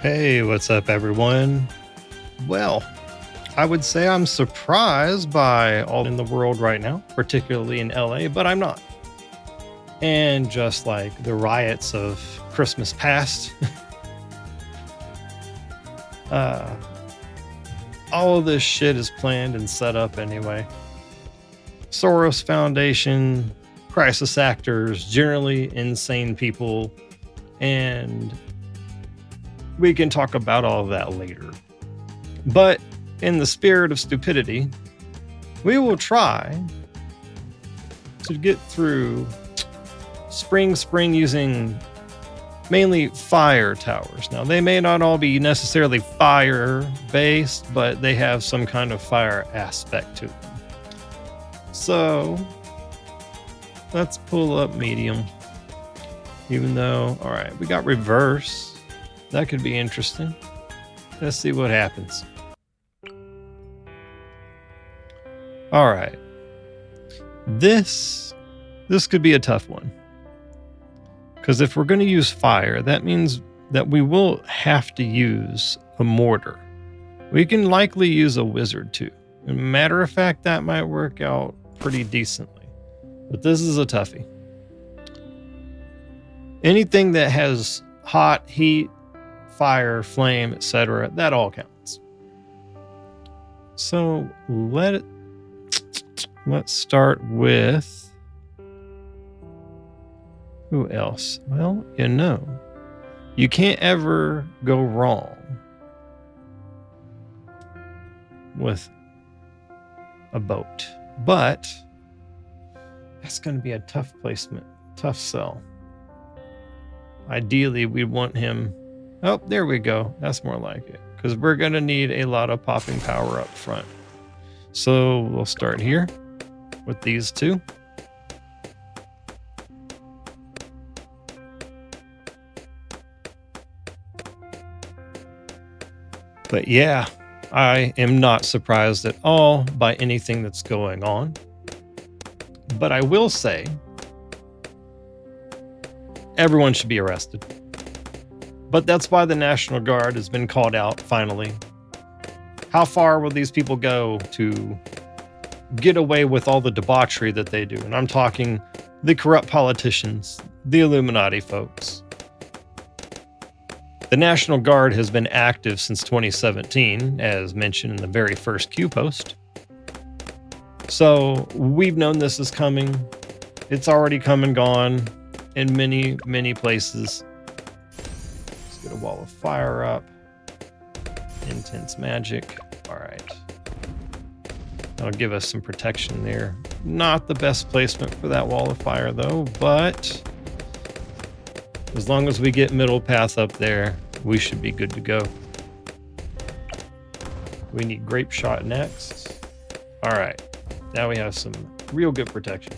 Hey, what's up, everyone? Well, I would say I'm surprised by all in the world right now, particularly in LA, but I'm not. And just like the riots of Christmas past, uh, all of this shit is planned and set up anyway. Soros Foundation, crisis actors, generally insane people, and we can talk about all of that later. But in the spirit of stupidity, we will try to get through spring using mainly fire towers. Now, they may not all be necessarily fire based, but they have some kind of fire aspect to them. So let's pull up medium, even though, all right, we got reverse. That could be interesting. Let's see what happens. All right. This could be a tough one. Because if we're going to use fire, that means that we will have to use a mortar. We can likely use a wizard too. As a matter of fact, that might work out pretty decently. But this is a toughie. Anything that has hot, heat, fire, flame, etc., that all counts. So let's start with who else? Well, you can't ever go wrong with a boat, but that's going to be a tough placement, tough sell. Ideally, we want him. Oh, there we go. That's more like it. Because we're going to need a lot of popping power up front. So we'll start here with these two. But yeah, I am not surprised at all by anything that's going on. But I will say, everyone should be arrested. But that's why the National Guard has been called out finally. How far will these people go to get away with all the debauchery that they do? And I'm talking the corrupt politicians, the Illuminati folks. The National Guard has been active since 2017, as mentioned in the very first Q post. So we've known this is coming. It's already come and gone in many, many places. Get a wall of fire up. Intense magic. All right. That'll give us some protection there. Not the best placement for that wall of fire though, but as long as we get middle path up there, we should be good to go. We need grape shot next. All right. Now we have some real good protection.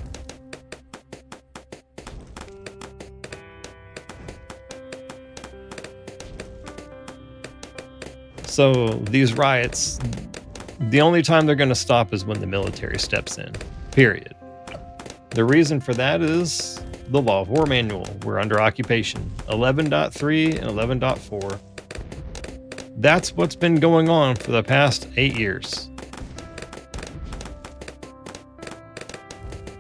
So these riots, the only time they're going to stop is when the military steps in, period. The reason for that is the Law of War Manual. We're under occupation, 11.3 and 11.4. That's what's been going on for the past 8 years.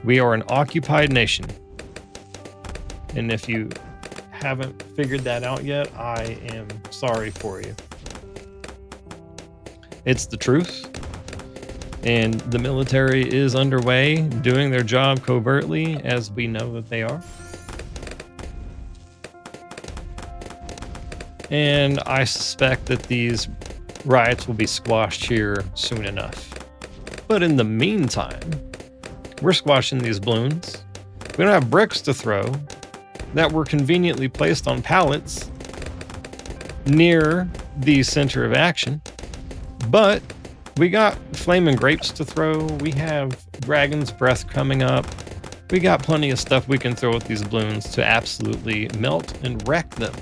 We are an occupied nation. And if you haven't figured that out yet, I am sorry for you. It's the truth. And the military is underway doing their job covertly, as we know that they are. And I suspect that these riots will be squashed here soon enough. But in the meantime, we're squashing these balloons. We don't have bricks to throw that were conveniently placed on pallets near the center of action. But we got flaming grapes to throw. We have dragon's breath coming up. We got plenty of stuff we can throw with these balloons to absolutely melt and wreck them.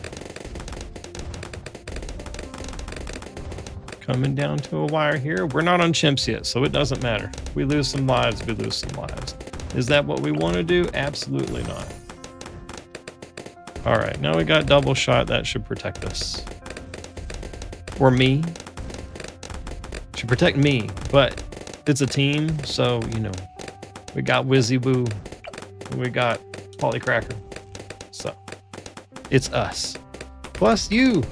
Coming down to a wire here. We're not on chimps yet, so it doesn't matter. If we lose some lives, we lose some lives. Is that what we want to do? Absolutely not. All right, now we got double shot. That should protect us. or me. Should protect me, but it's a team, so, you know, we got Wizzy Woo, we got Polycracker, so it's us, plus you.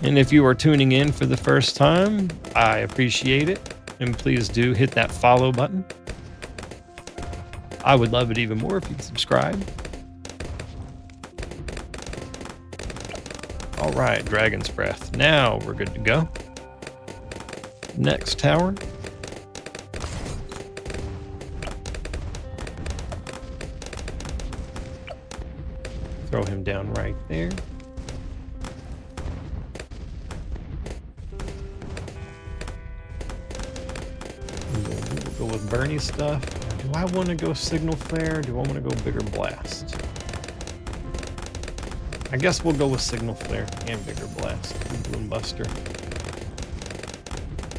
And if you are tuning in for the first time, I appreciate it, and please do hit that follow button. I would love it even more if you could subscribe. All right, Dragon's Breath. Now we're good to go. Next tower. Throw him down right there. We'll go with Bernie stuff. Do I want to go Signal Flare? Do I want to go Bigger Blast? I guess we'll go with Signal Flare and Bigger Blast. Bloon Buster.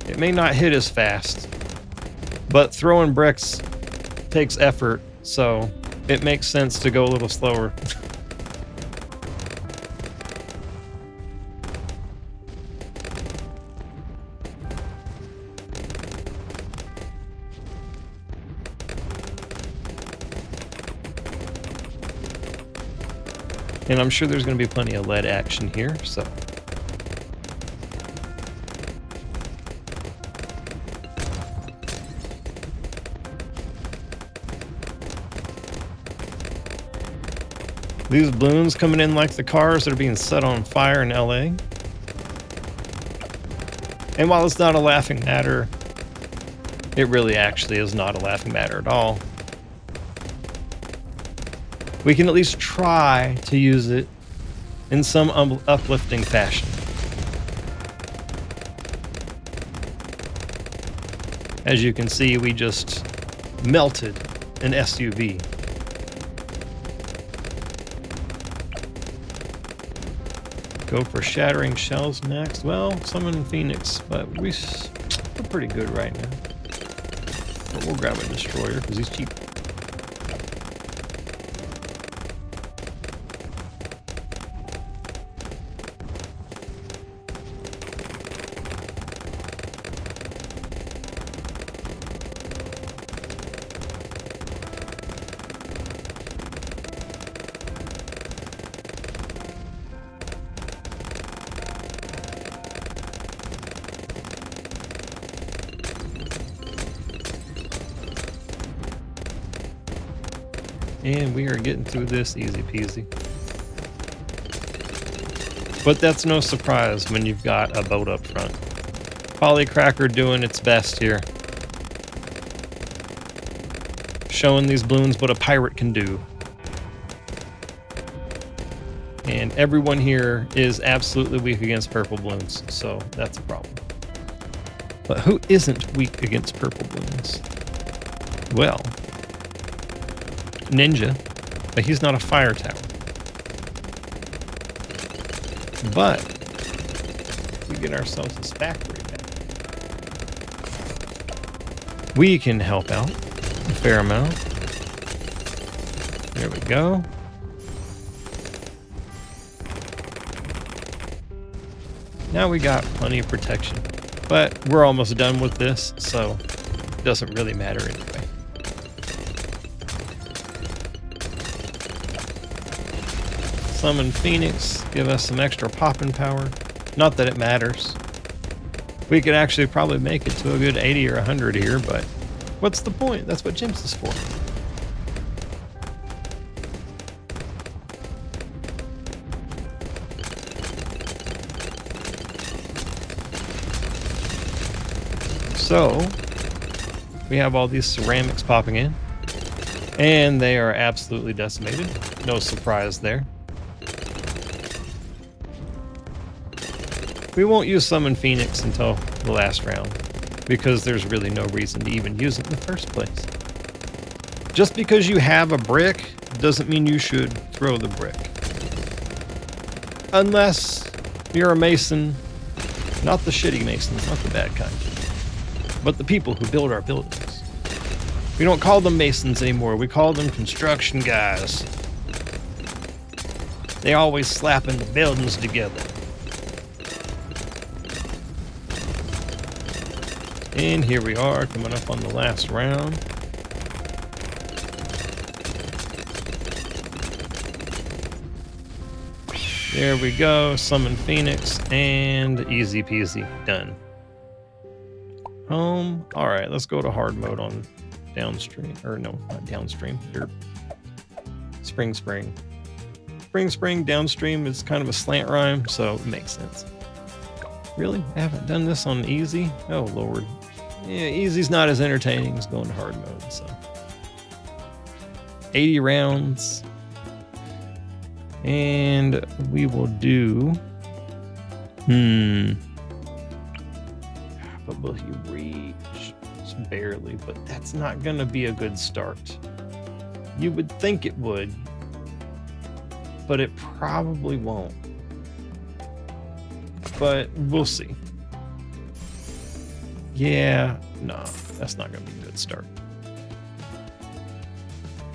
It may not hit as fast, but throwing bricks takes effort, so it makes sense to go a little slower. And I'm sure there's going to be plenty of lead action here, so. These balloons coming in like the cars that are being set on fire in LA. And while it's not a laughing matter, it really actually is not a laughing matter at all. We can at least try to use it in some uplifting fashion. As you can see, we just melted an SUV. Go for Shattering Shells next. Well, summon Phoenix, but we're pretty good right now. But we'll grab a Destroyer because he's cheap. And we are getting through this easy peasy. But that's no surprise when you've got a boat up front. Polycracker doing its best here. Showing these balloons what a pirate can do. And everyone here is absolutely weak against purple balloons, so that's a problem. But who isn't weak against purple balloons? Well, Ninja, but he's not a fire tower. But we get ourselves a Spackery back. We can help out a fair amount. There we go. Now we got plenty of protection, but we're almost done with this, so it doesn't really matter anyway. Summon Phoenix, give us some extra popping power. Not that it matters. We could actually probably make it to a good 80 or 100 here, but what's the point? That's what Gems is for. So, we have all these ceramics popping in, and they are absolutely decimated. No surprise there. We won't use Summon Phoenix until the last round, because there's really no reason to even use it in the first place. Just because you have a brick doesn't mean you should throw the brick. Unless you're a mason, not the shitty masons, not the bad kind, but the people who build our buildings. We don't call them masons anymore, we call them construction guys. They always slapping the buildings together. And here we are, coming up on the last round. There we go, summon Phoenix, and easy peasy, done. Home. All right, let's go to hard mode on downstream, or no, not downstream, derp. Spring, downstream is kind of a slant rhyme, so it makes sense. Really? I haven't done this on easy? Oh, Lord. Yeah, easy's not as entertaining as going to hard mode, so. 80 rounds. And we will do... But will he reach? Just barely, but that's not going to be a good start. You would think it would, but it probably won't. But we'll see. Yeah, no, that's not going to be a good start.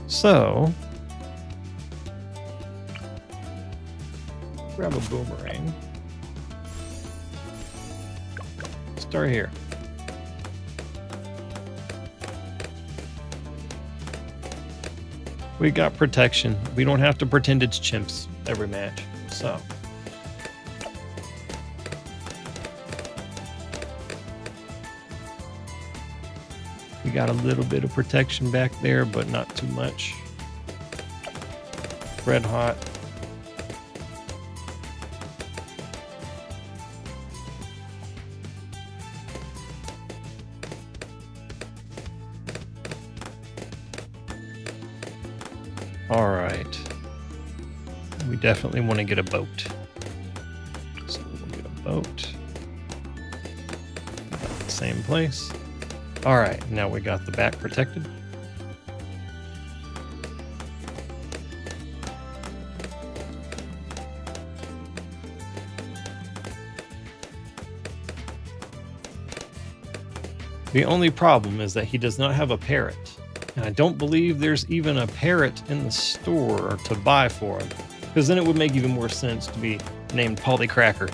So, grab a boomerang. Start here. We got protection. We don't have to pretend it's chimps every match. So. We got a little bit of protection back there, but not too much. Red hot. All right. We definitely want to get a boat. So we'll get a boat. Same place. All right, now we got the back protected. The only problem is that he does not have a parrot. And I don't believe there's even a parrot in the store to buy for him. Because then it would make even more sense to be named Polly Cracker.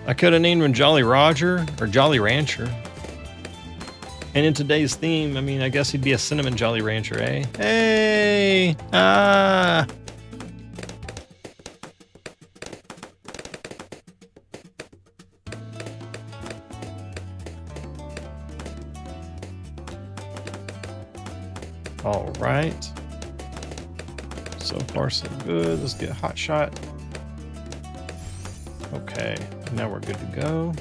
I could have named him Jolly Roger or Jolly Rancher. And in today's theme, I mean, I guess he'd be a Cinnamon Jolly Rancher, eh? Hey! Ah! All right. So far, so good. Let's get a hot shot. Okay, now we're good to go.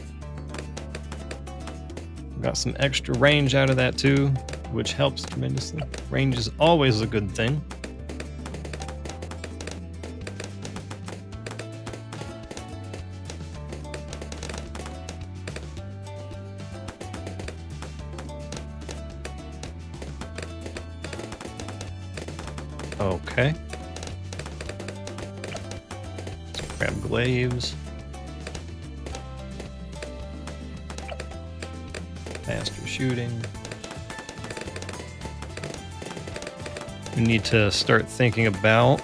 Got some extra range out of that too, which helps tremendously. Range is always a good thing. Okay. Let's grab glaives. Faster shooting. We need to start thinking about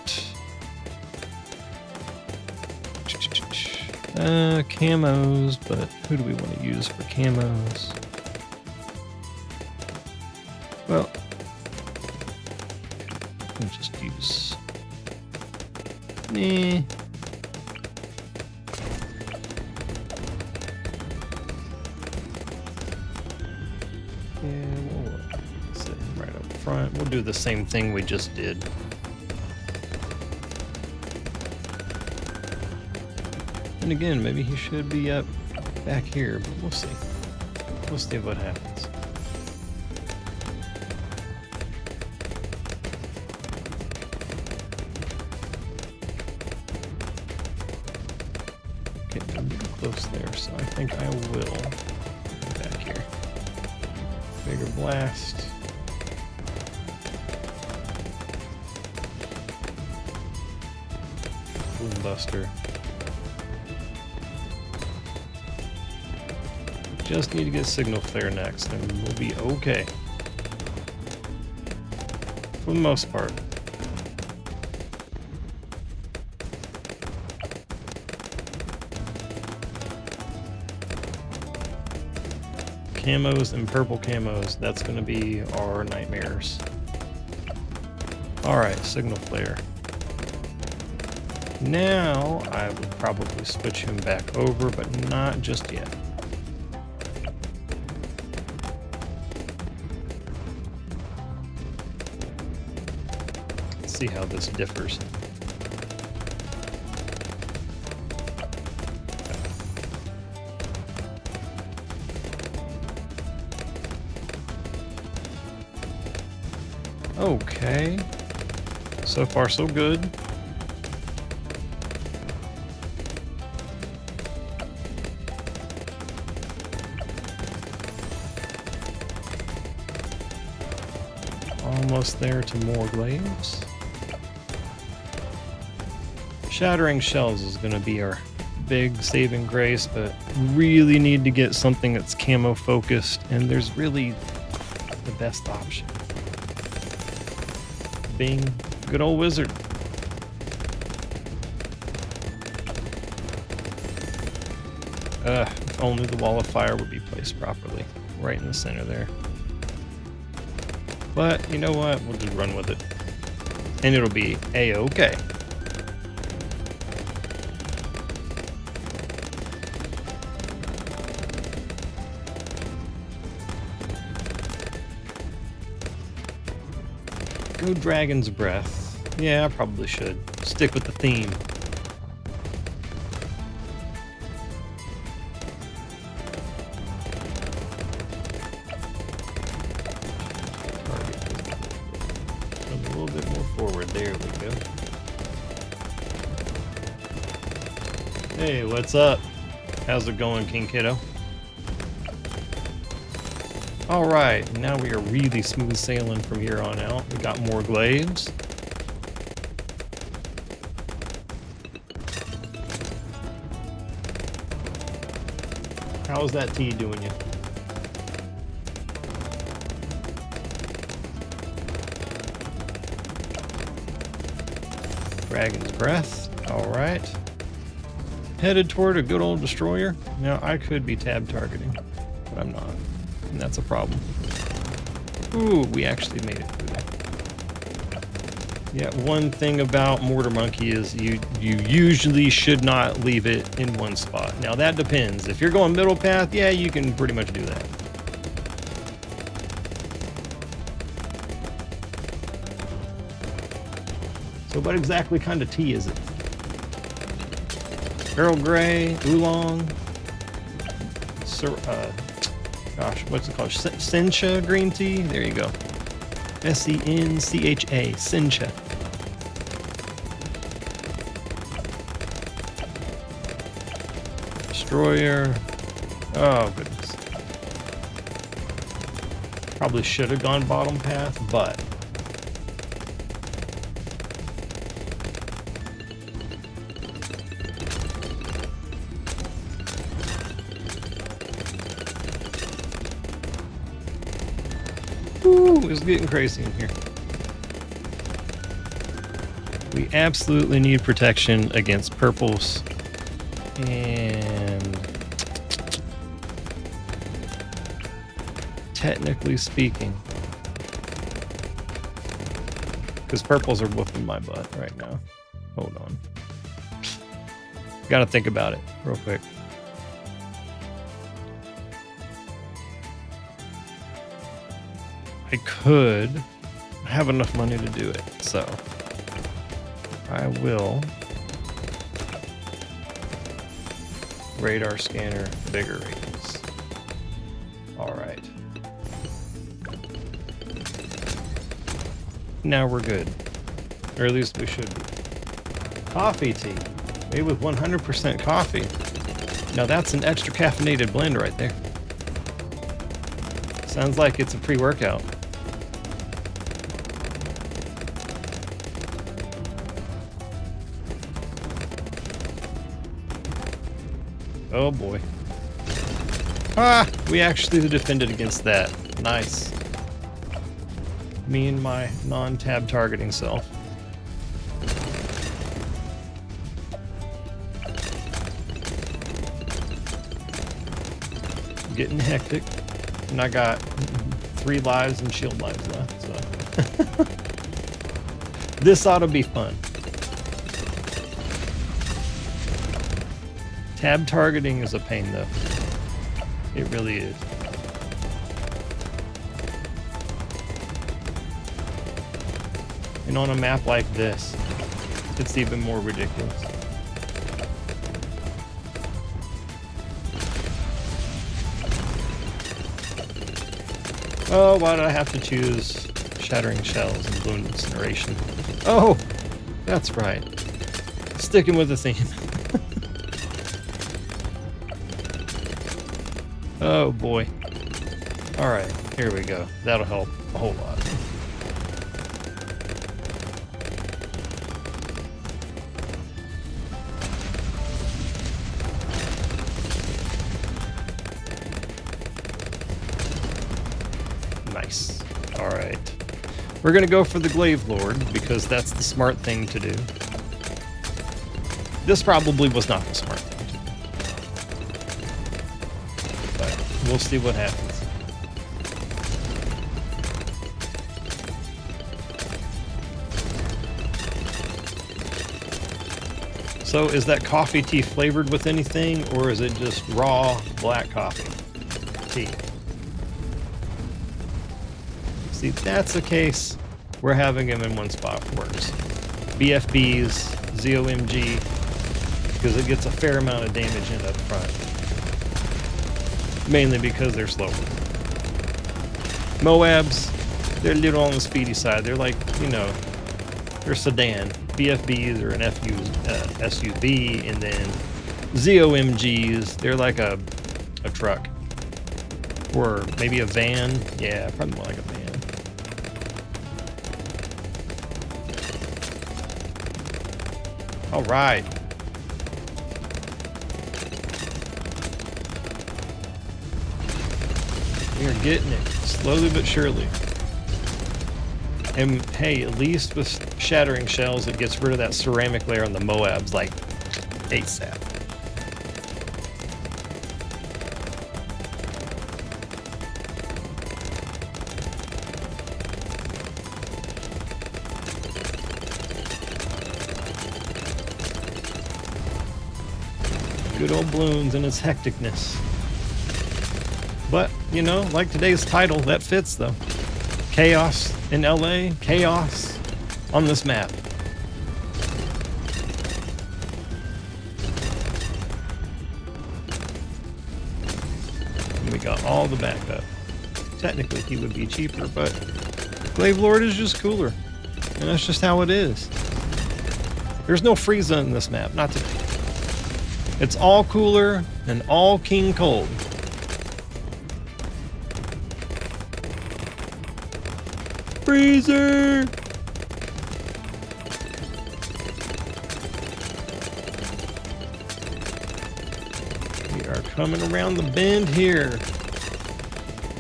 camos, but who do we want to use for camos? Well, we'll just use front. We'll do the same thing we just did. And again, maybe he should be up back here, but we'll see. We'll see what happens. Getting a little close there, so I think I will go back here. Bigger blast. Buster. Just need to get signal flare next and we'll be okay. For the most part. camos and purple camos. That's going to be our nightmares. All right, signal flare. Now I would probably switch him back over, but not just yet. Let's see how this differs. Okay, so far so good. Almost there to more glaives. Shattering shells is going to be our big saving grace, but really need to get something that's camo focused, and there's really the best option being good old wizard. If only the wall of fire would be placed properly, right in the center there. But you know what? We'll just run with it. And it'll be a-okay. Go Dragon's Breath. Yeah, I probably should. Stick with the theme. A little bit more forward. There we go. Hey, what's up? How's it going, King Kiddo? All right, now we are really smooth sailing from here on out. We got more glaives. How's that tea doing you? Dragon's Breath. All right. Headed toward a good old destroyer. Now, I could be tab targeting, but I'm not. And that's a problem. Ooh, we actually made it through there. Yeah, one thing about Mortar Monkey is you usually should not leave it in one spot. Now that depends. If you're going middle path, yeah, you can pretty much do that. So what exactly kind of tea is it? Earl Grey, Oolong, gosh, what's it called? Sencha green tea? There you go. S-E-N-C-H-A, Sencha. Destroyer. Oh, goodness. Probably should have gone bottom path, but ooh, it's getting crazy in here. We absolutely need protection against purples. And technically speaking, because purples are whooping my butt right now. Hold on. Gotta think about it real quick. I could have enough money to do it, so I will radar scanner bigger radius. All right. Now we're good, or at least we should be. Coffee tea, made with 100% coffee. Now that's an extra caffeinated blend right there. Sounds like it's a pre-workout. Oh boy. Ah, we actually defended against that. Nice. Me and my non-tab targeting self. Getting hectic. And I got 3 lives and shield lives left, so. This ought to be fun. Tab targeting is a pain, though. It really is. And on a map like this, it's even more ridiculous. Oh, why did I have to choose Shattering Shells and Bloon Incineration? Oh, that's right. Sticking with the theme. Oh boy. Alright, here we go. That'll help a whole lot. Nice. Alright. We're gonna go for the Glaive Lord, because that's the smart thing to do. This probably was not the smart thing to do. But we'll see what happens. So is that coffee tea flavored with anything, or is it just raw black coffee tea? See, if that's the case, we're having them in one spot works. BFBs, ZOMG, because it gets a fair amount of damage in up front. Mainly because they're slower. Moabs, they're a little on the speedy side. They're like, you know, they're sedan. BFBs are an SUV, and then ZOMGs, they're like a truck. Or maybe a van. Yeah, probably more like a van. All right. We are getting it, slowly but surely. And hey, at least with Shattering Shells, it gets rid of that ceramic layer on the Moabs, like, ASAP. Good old Bloons and its hecticness. But, you know, like today's title, that fits though. Chaos in LA, chaos on this map. And we got all the backup. Technically he would be cheaper, but Glaive Lord is just cooler. And that's just how it is. There's no Frieza in this map, not today. It's all cooler and all King Cold. Freezer! We are coming around the bend here.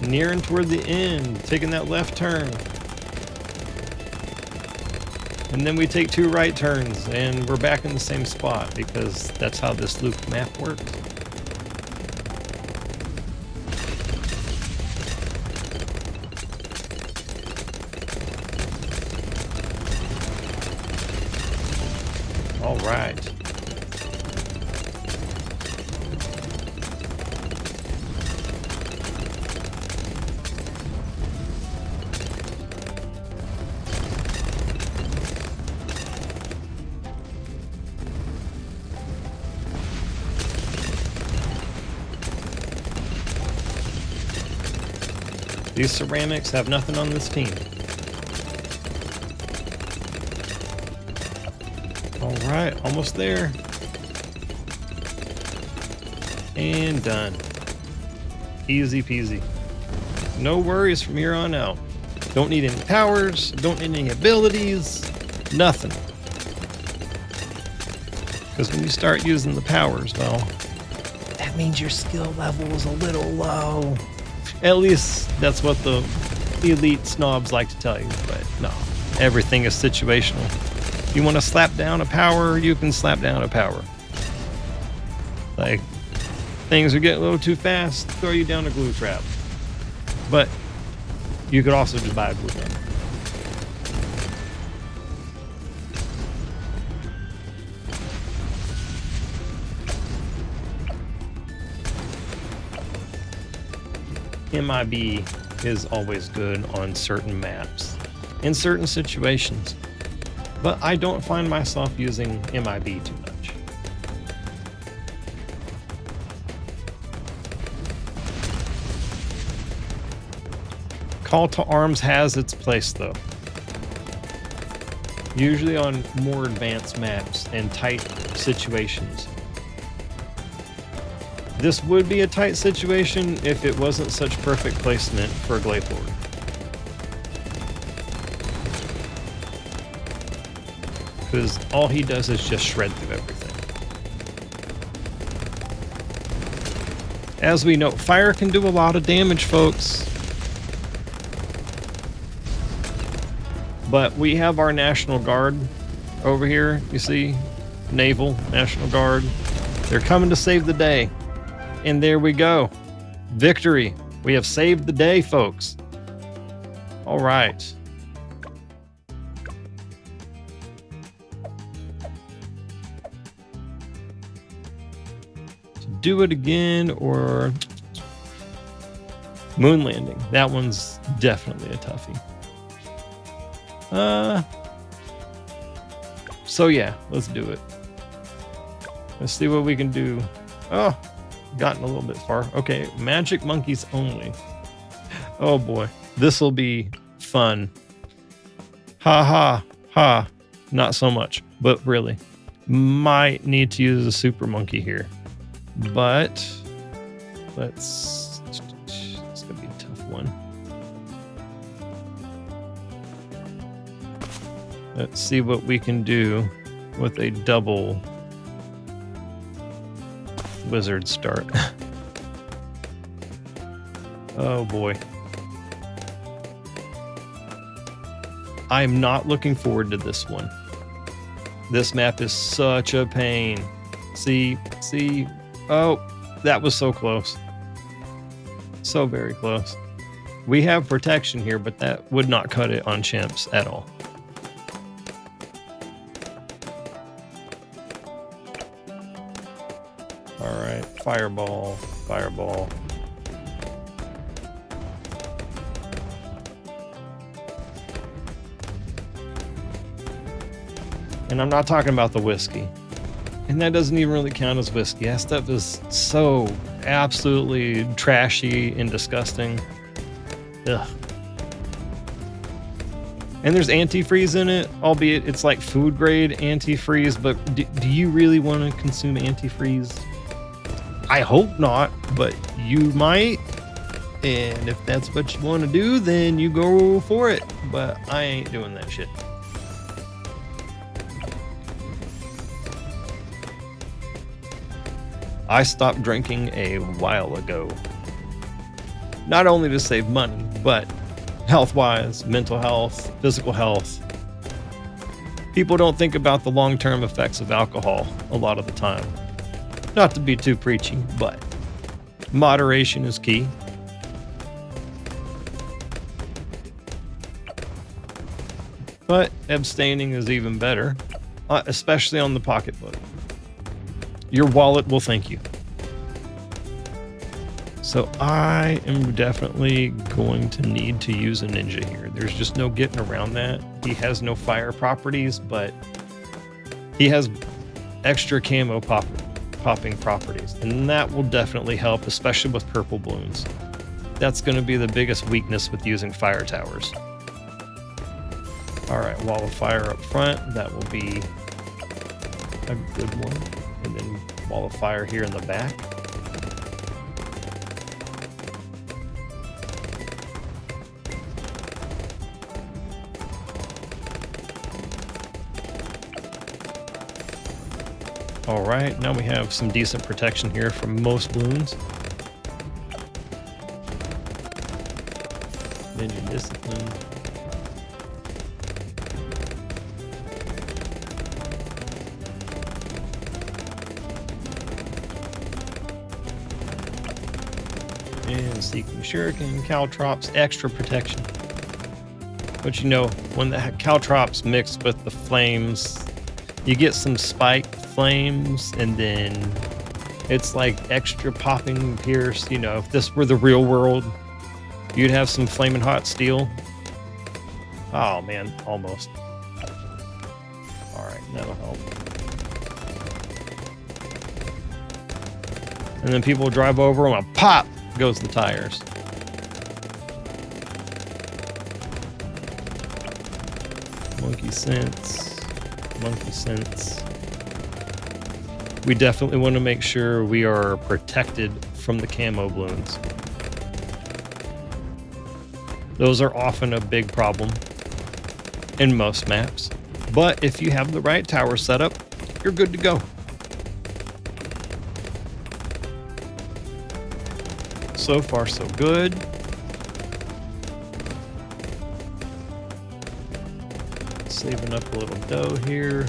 Nearing toward the end, taking that left turn. And then we take 2 right turns, and we're back in the same spot, because that's how this loop map works. All right. These ceramics have nothing on this team. All right, almost there. And done. Easy peasy. No worries from here on out. Don't need any powers, don't need any abilities, nothing. Because when you start using the powers, well, that means your skill level is a little low. At least that's what the elite snobs like to tell you, but no, everything is situational. If you want to slap down a power, you can slap down a power. Like, things are getting a little too fast, throw you down a glue trap. But you could also just buy a glue gun. MIB is always good on certain maps, in certain situations, but I don't find myself using MIB too much. Call to arms has its place though. Usually on more advanced maps and tight situations. This would be a tight situation if it wasn't such perfect placement for a Glaive Lord. Because all he does is just shred through everything. As we know, fire can do a lot of damage, folks. But we have our National Guard over here, you see? Naval, National Guard. They're coming to save the day. And there we go. Victory. We have saved the day, folks. All right. So do it again or moon landing. That one's definitely a toughie. So yeah, let's do it. Let's see what we can do. Oh, gotten a little bit far. Okay, magic monkeys only. Oh boy, this will be fun. Ha ha ha. Not so much, but really. Might need to use a super monkey here. But it's gonna be a tough one. Let's see what we can do with a double wizard start. Oh boy. I'm not looking forward to this one. This map is such a pain. See. Oh, that was so close. So very close. We have protection here, but that would not cut it on chimps at all. All right, fireball. And I'm not talking about the whiskey. And that doesn't even really count as whiskey. That stuff is so absolutely trashy and disgusting. Ugh. And there's antifreeze in it, albeit it's like food grade antifreeze, but do you really want to consume antifreeze? I hope not, but you might. And if that's what you want to do, then you go for it. But I ain't doing that shit. I stopped drinking a while ago. Not only to save money, but health-wise, mental health, physical health. People don't think about the long-term effects of alcohol a lot of the time. Not to be too preachy, but moderation is key. But abstaining is even better, especially on the pocketbook. Your wallet will thank you. So I am definitely going to need to use a ninja here. There's just no getting around that. He has no fire properties, but he has extra camo popping properties. And that will definitely help, especially with purple balloons. That's going to be the biggest weakness with using fire towers. All right, wall of fire up front. That will be a good one. And then wall of fire here in the back. All right, now we have some decent protection here from most balloons. Ninja discipline. And seeking shuriken, caltrops, extra protection. But you know, when the caltrops mixed with the flames, you get some spiked flames, and then it's like extra popping pierce. You know, if this were the real world, you'd have some flaming hot steel. Oh man, almost. All right, that'll help. And then people drive over them, and pop goes the tires. Monkey sense, monkey sense. We definitely want to make sure we are protected from the camo balloons. Those are often a big problem in most maps, but if you have the right tower setup, you're good to go. So far, so good. Saving up a little dough here.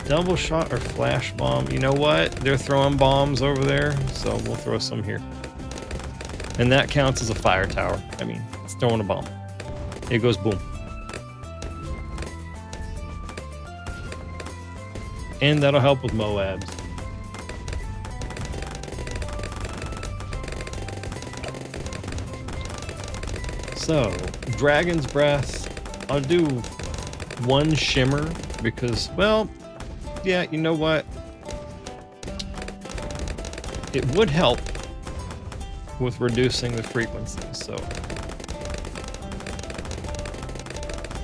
Double shot or flash bomb. You know what? They're throwing bombs over there, so we'll throw some here. And that counts as a fire tower. I mean, it's throwing a bomb. It goes boom. And that'll help with Moabs. So, Dragon's Breath. I'll do one shimmer because, well, yeah, you know what? It would help with reducing the frequency, so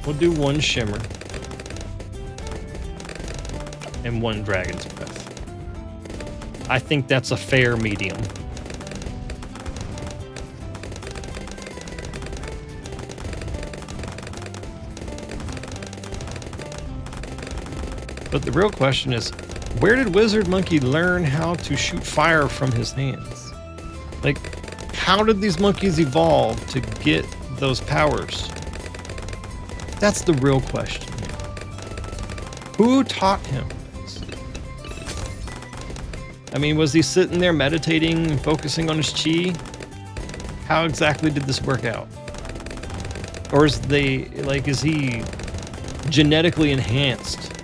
we'll do one shimmer and one Dragon's Breath. I think that's a fair medium. But the real question is, where did Wizard Monkey learn how to shoot fire from his hands? Like, how did these monkeys evolve to get those powers? That's the real question. Who taught him this? I mean, was he sitting there meditating and focusing on his chi? How exactly did this work out? Or is he genetically enhanced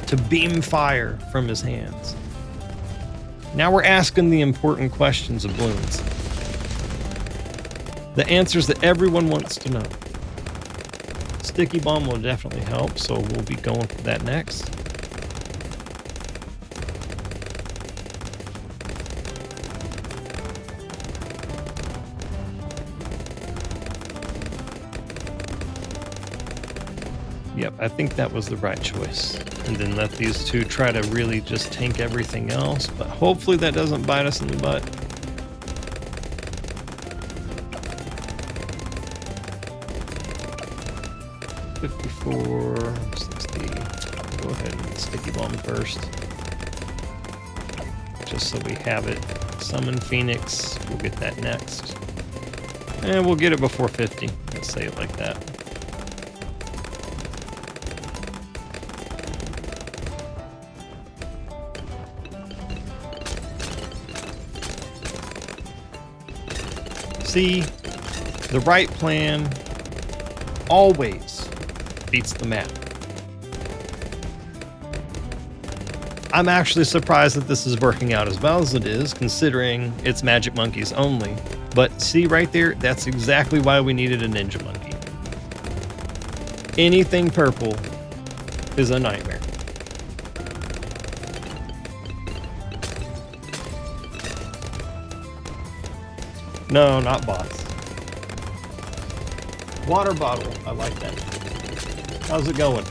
to beam fire from his hands? Now we're asking the important questions of Bloons. The answers that everyone wants to know. Sticky bomb will definitely help, so we'll be going for that next. Yep, I think that was the right choice. And then let these two try to really just tank everything else, but hopefully that doesn't bite us in the butt. $54, 60. Go ahead and sticky bomb first. Just so we have it. Summon Phoenix, we'll get that next. And we'll get it before 50. Let's say it like that. See, the right plan always beats the map. I'm actually surprised that this is working out as well as it is, considering it's Magic Monkeys only. But see right there, that's exactly why we needed a Ninja Monkey. Anything purple is a nightmare. No, not bots. Water bottle. I like that. How's it going?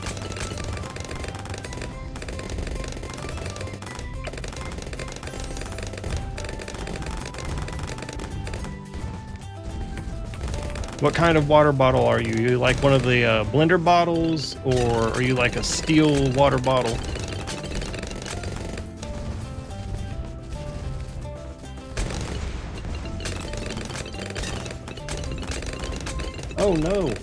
What kind of water bottle are you? You like one of the blender bottles, or are you like a steel water bottle? Oh no.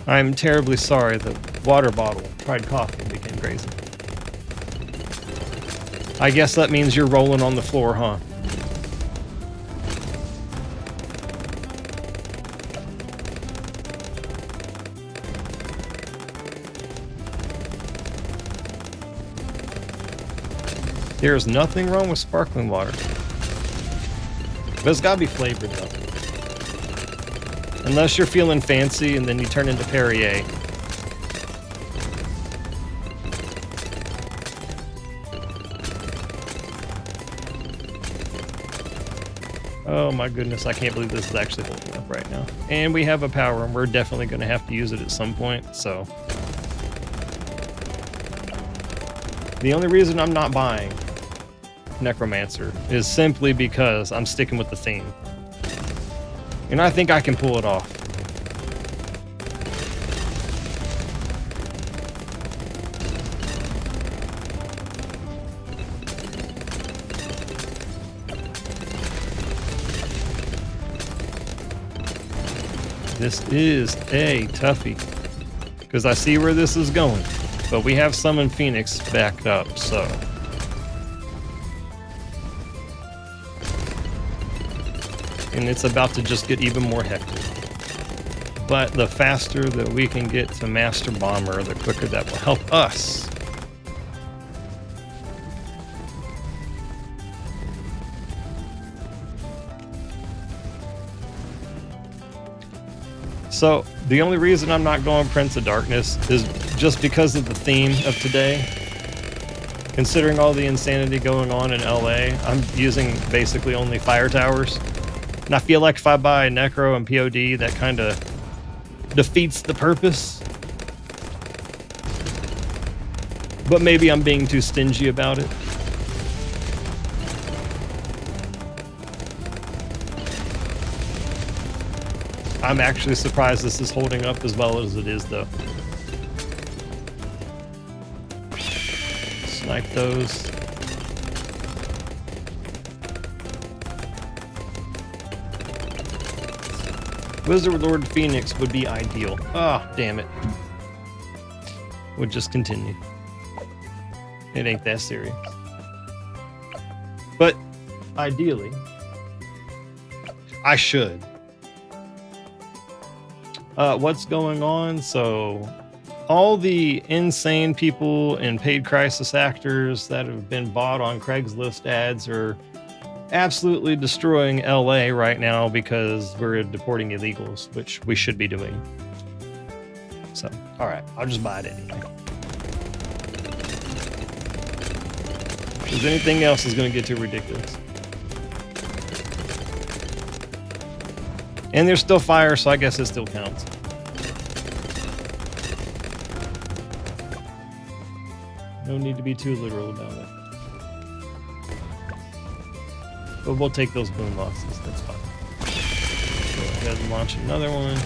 I'm terribly sorry the water bottle tried coffee and became crazy. I guess that means you're rolling on the floor, huh? There's nothing wrong with sparkling water. But it's gotta be flavored though. Unless you're feeling fancy and then you turn into Perrier. Oh my goodness, I can't believe this is actually holding up right now. And we have a power, and we're definitely going to have to use it at some point, so. The only reason I'm not buying Necromancer is simply because I'm sticking with the theme. And I think I can pull it off. This is a toughie, because I see where this is going, but we have Summon Phoenix backed up, so. And it's about to just get even more hectic. But the faster that we can get to Master Bomber, the quicker that will help us. So, the only reason I'm not going Prince of Darkness is just because of the theme of today. Considering all the insanity going on in LA, I'm using basically only fire towers. And I feel like if I buy Necro and POD, that kind of defeats the purpose. But maybe I'm being too stingy about it. I'm actually surprised this is holding up as well as it is, though. Snipe those. Wizard Lord Phoenix would be ideal. Ah, oh, damn it. Would just continue. It ain't that serious. But ideally, I should. What's going on? So all the insane people and paid crisis actors that have been bought on Craigslist ads are absolutely destroying LA right now because we're deporting illegals, which we should be doing. So, all right, I'll just buy it anyway. Because anything else is going to get too ridiculous. And there's still fire, so I guess it still counts. No need to be too literal about it. But we'll take those boom losses, that's fine. Go ahead and launch another one.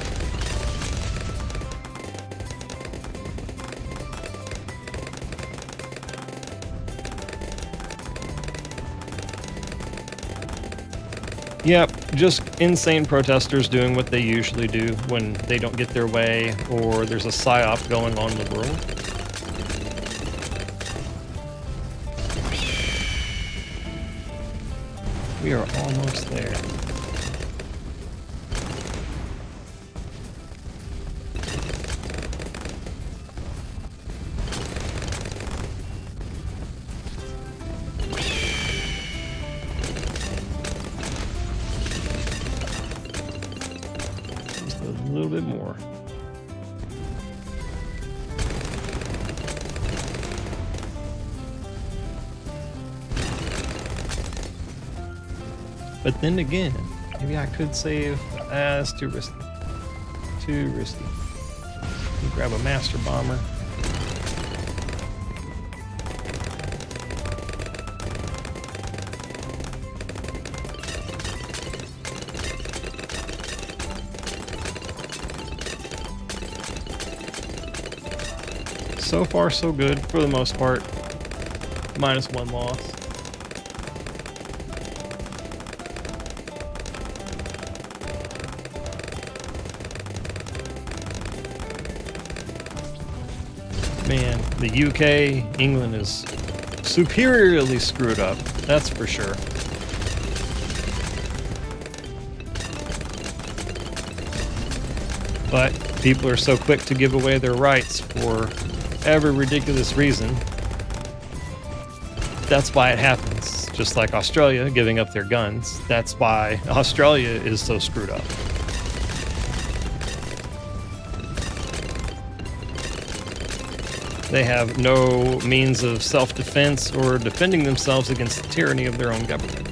Yep, just insane protesters doing what they usually do when they don't get their way or there's a psyop going on in the world. We are almost there. Just a little bit more. But then again, maybe I could save. That's too risky. Too risky. Grab a Master Bomber. So far, so good for the most part. -1 loss. Man, the UK, England is superiorly screwed up, that's for sure. But people are so quick to give away their rights for every ridiculous reason. That's why it happens. Just like Australia giving up their guns. That's why Australia is so screwed up. They have no means of self-defense or defending themselves against the tyranny of their own government.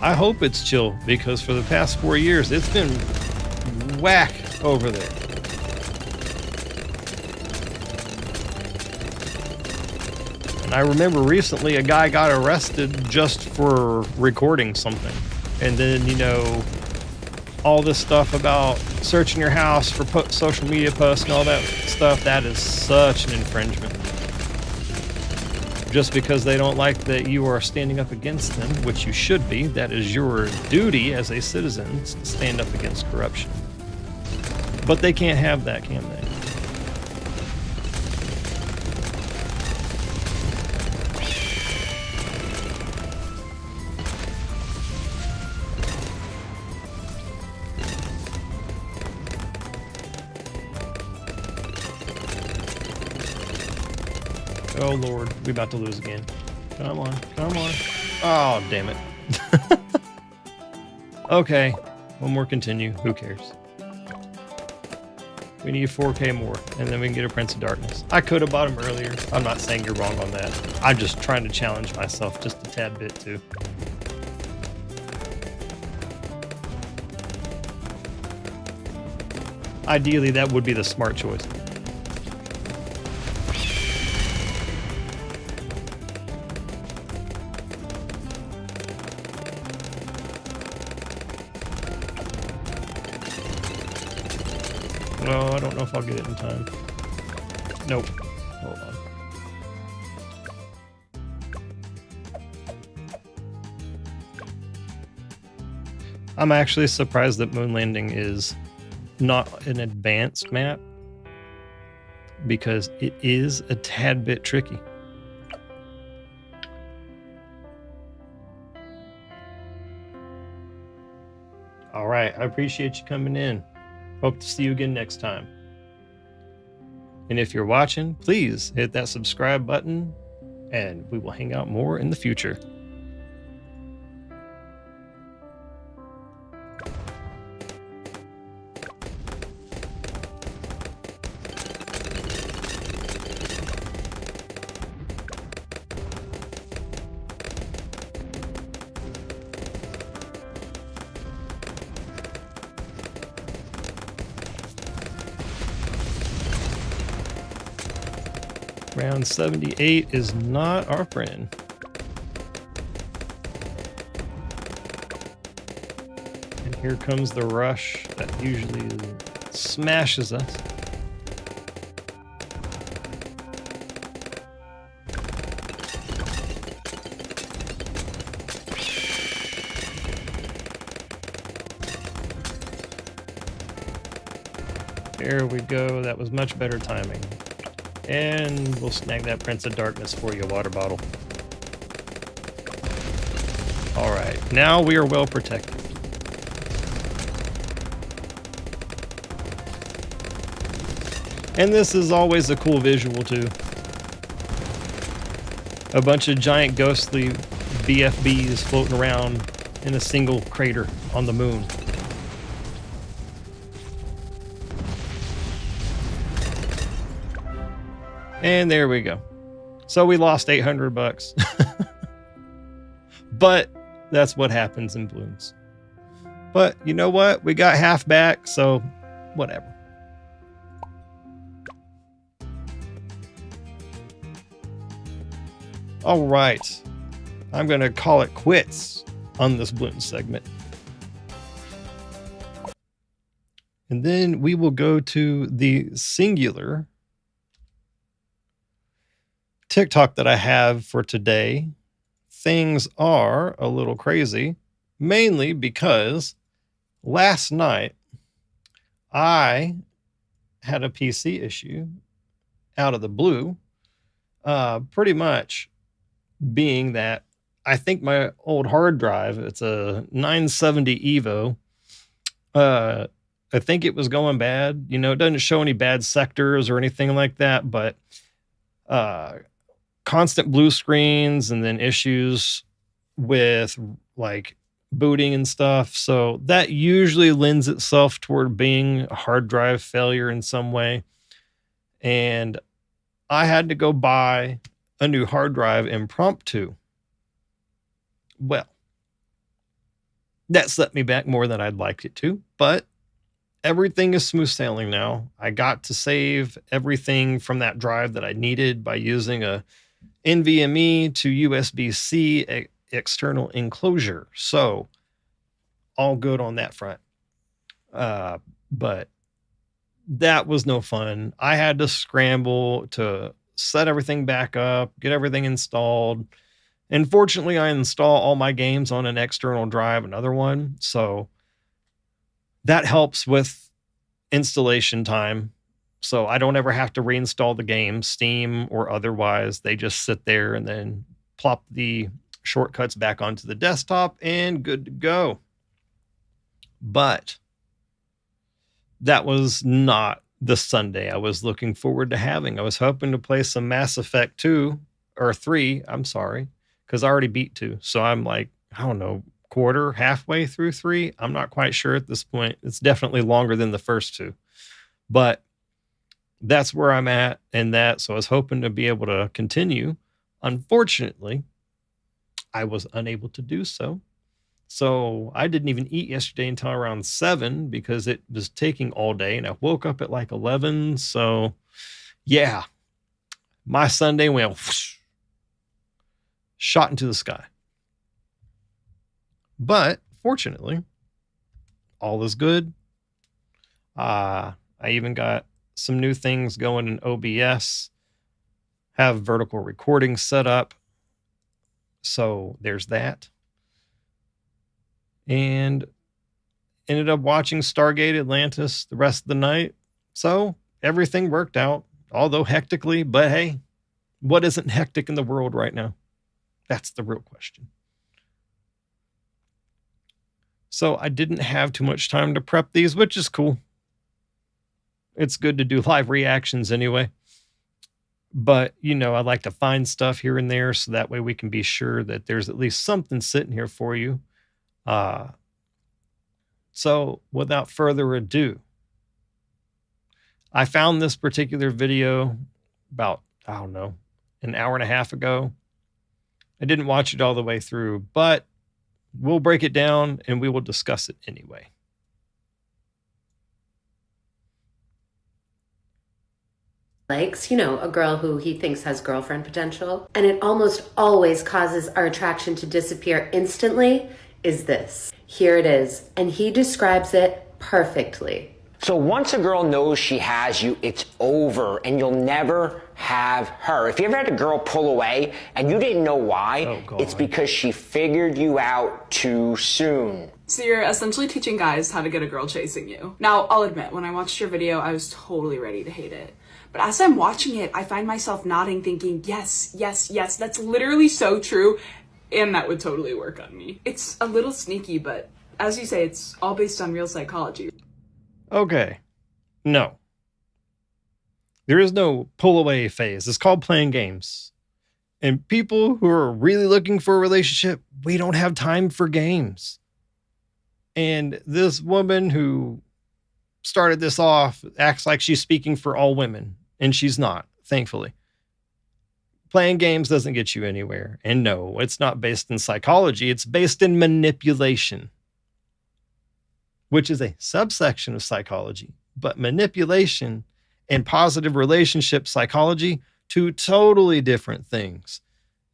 I hope it's chill, because for the past 4 years, it's been whack over there. And I remember recently a guy got arrested just for recording something. And then, you know, all this stuff about searching your house for social media posts and all that stuff, that is such an infringement. Just because they don't like that you are standing up against them, which you should be. That is your duty as a citizen, to stand up against corruption. But they can't have that, can they? Oh Lord, we about to lose again. Come on, come on. Oh, damn it. Okay, one more continue. Who cares? We need 4K more, and then we can get a Prince of Darkness. I could have bought him earlier. I'm not saying you're wrong on that. I'm just trying to challenge myself just a tad bit too. Ideally, that would be the smart choice. No, I don't know if I'll get it in time. Nope. Hold on. I'm actually surprised that Moon Landing is not an advanced map, because it is a tad bit tricky. All right, I appreciate you coming in. Hope to see you again next time. And if you're watching, please hit that subscribe button, and we will hang out more in the future. Round 78 is not our friend. And here comes the rush that usually smashes us. There we go. That was much better timing. And we'll snag that Prince of Darkness for you, water bottle. All right, now we are well protected. And this is always a cool visual too. A bunch of giant ghostly BFBs floating around in a single crater on the moon. And there we go. So we lost $800. But that's what happens in Bloons. But you know what? We got half back, so whatever. All right. I'm going to call it quits on this Bloons segment. And then we will go to the singular TikTok that I have for today. Things are a little crazy, mainly because last night I had a PC issue out of the blue. Pretty much being that I think my old hard drive, it's a 970 Evo. I think it was going bad. You know, it doesn't show any bad sectors or anything like that, but constant blue screens and then issues with like booting and stuff. So that usually lends itself toward being a hard drive failure in some way. And I had to go buy a new hard drive impromptu. Well, that set me back more than I'd liked it to, but everything is smooth sailing now. I got to save everything from that drive that I needed by using a NVMe to USB-C external enclosure. So all good on that front. But that was no fun. I had to scramble to set everything back up, get everything installed. And fortunately, I install all my games on an external drive, another one. So that helps with installation time. So I don't ever have to reinstall the game, Steam or otherwise. They just sit there and then plop the shortcuts back onto the desktop and good to go. But that was not the Sunday I was looking forward to having. I was hoping to play some Mass Effect 2 or 3, I'm sorry, because I already beat 2. So I'm like, I don't know, halfway through 3. I'm not quite sure at this point. It's definitely longer than the first 2. But that's where I'm at in that. So I was hoping to be able to continue. Unfortunately, I was unable to do so. So I didn't even eat yesterday until around 7 because it was taking all day, and I woke up at like 11. So yeah, my Sunday went whoosh, shot into the sky. But fortunately, all is good. I even got some new things going in OBS, have vertical recording set up. So there's that. And ended up watching Stargate Atlantis the rest of the night. So everything worked out, although hectically. But hey, what isn't hectic in the world right now? That's the real question. So I didn't have too much time to prep these, which is cool. It's good to do live reactions anyway. But, you know, I like to find stuff here and there so that way we can be sure that there's at least something sitting here for you. So without further ado, I found this particular video about, I don't know, an hour and a half ago. I didn't watch it all the way through, but we'll break it down and we will discuss it anyway. Likes, you know, a girl who he thinks has girlfriend potential, and it almost always causes our attraction to disappear instantly, is this. Here it is, and he describes it perfectly. So once a girl knows she has you, it's over, and you'll never have her. If you ever had a girl pull away and you didn't know why, it's because she figured you out too soon. So you're essentially teaching guys how to get a girl chasing you. Now, I'll admit, when I watched your video, I was totally ready to hate it. But as I'm watching it, I find myself nodding, thinking, yes, yes, yes, that's literally so true, and that would totally work on me. It's a little sneaky, but as you say, it's all based on real psychology. Okay. No. There is no pull away phase. It's called playing games. And people who are really looking for a relationship, we don't have time for games. And this woman who started this off acts like she's speaking for all women, and she's not, thankfully. Playing games doesn't get you anywhere. And no, it's not based in psychology. It's based in manipulation, which is a subsection of psychology. But manipulation and positive relationship psychology, two totally different things.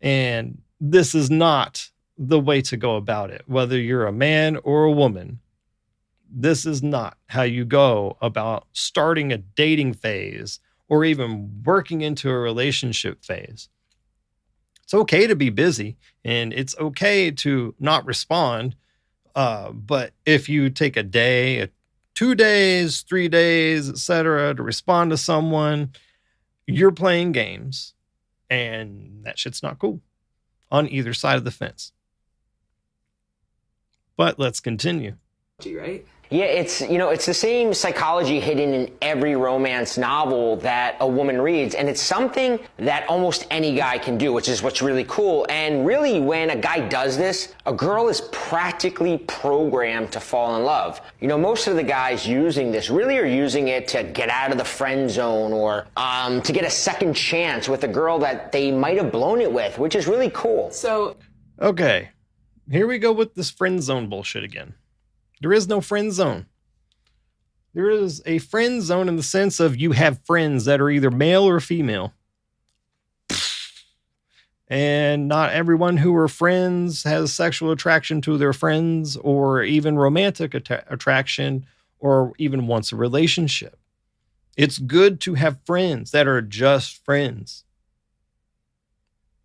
And this is not the way to go about it, whether you're a man or a woman. This is not how you go about starting a dating phase or even working into a relationship phase. It's okay to be busy and it's okay to not respond. But if you take a day, 2 days, 3 days, etc., to respond to someone, you're playing games, and that shit's not cool on either side of the fence. But let's continue. Right? Yeah, it's the same psychology hidden in every romance novel that a woman reads, and it's something that almost any guy can do, which is what's really cool. And really, when a guy does this, a girl is practically programmed to fall in love. Most of the guys using this really are using it to get out of the friend zone, or to get a second chance with a girl that they might have blown it with, which is really cool. So, okay, here we go with this friend zone bullshit again. There is no friend zone. There is a friend zone in the sense of you have friends that are either male or female. And not everyone who are friends has sexual attraction to their friends, or even romantic attraction, or even wants a relationship. It's good to have friends that are just friends.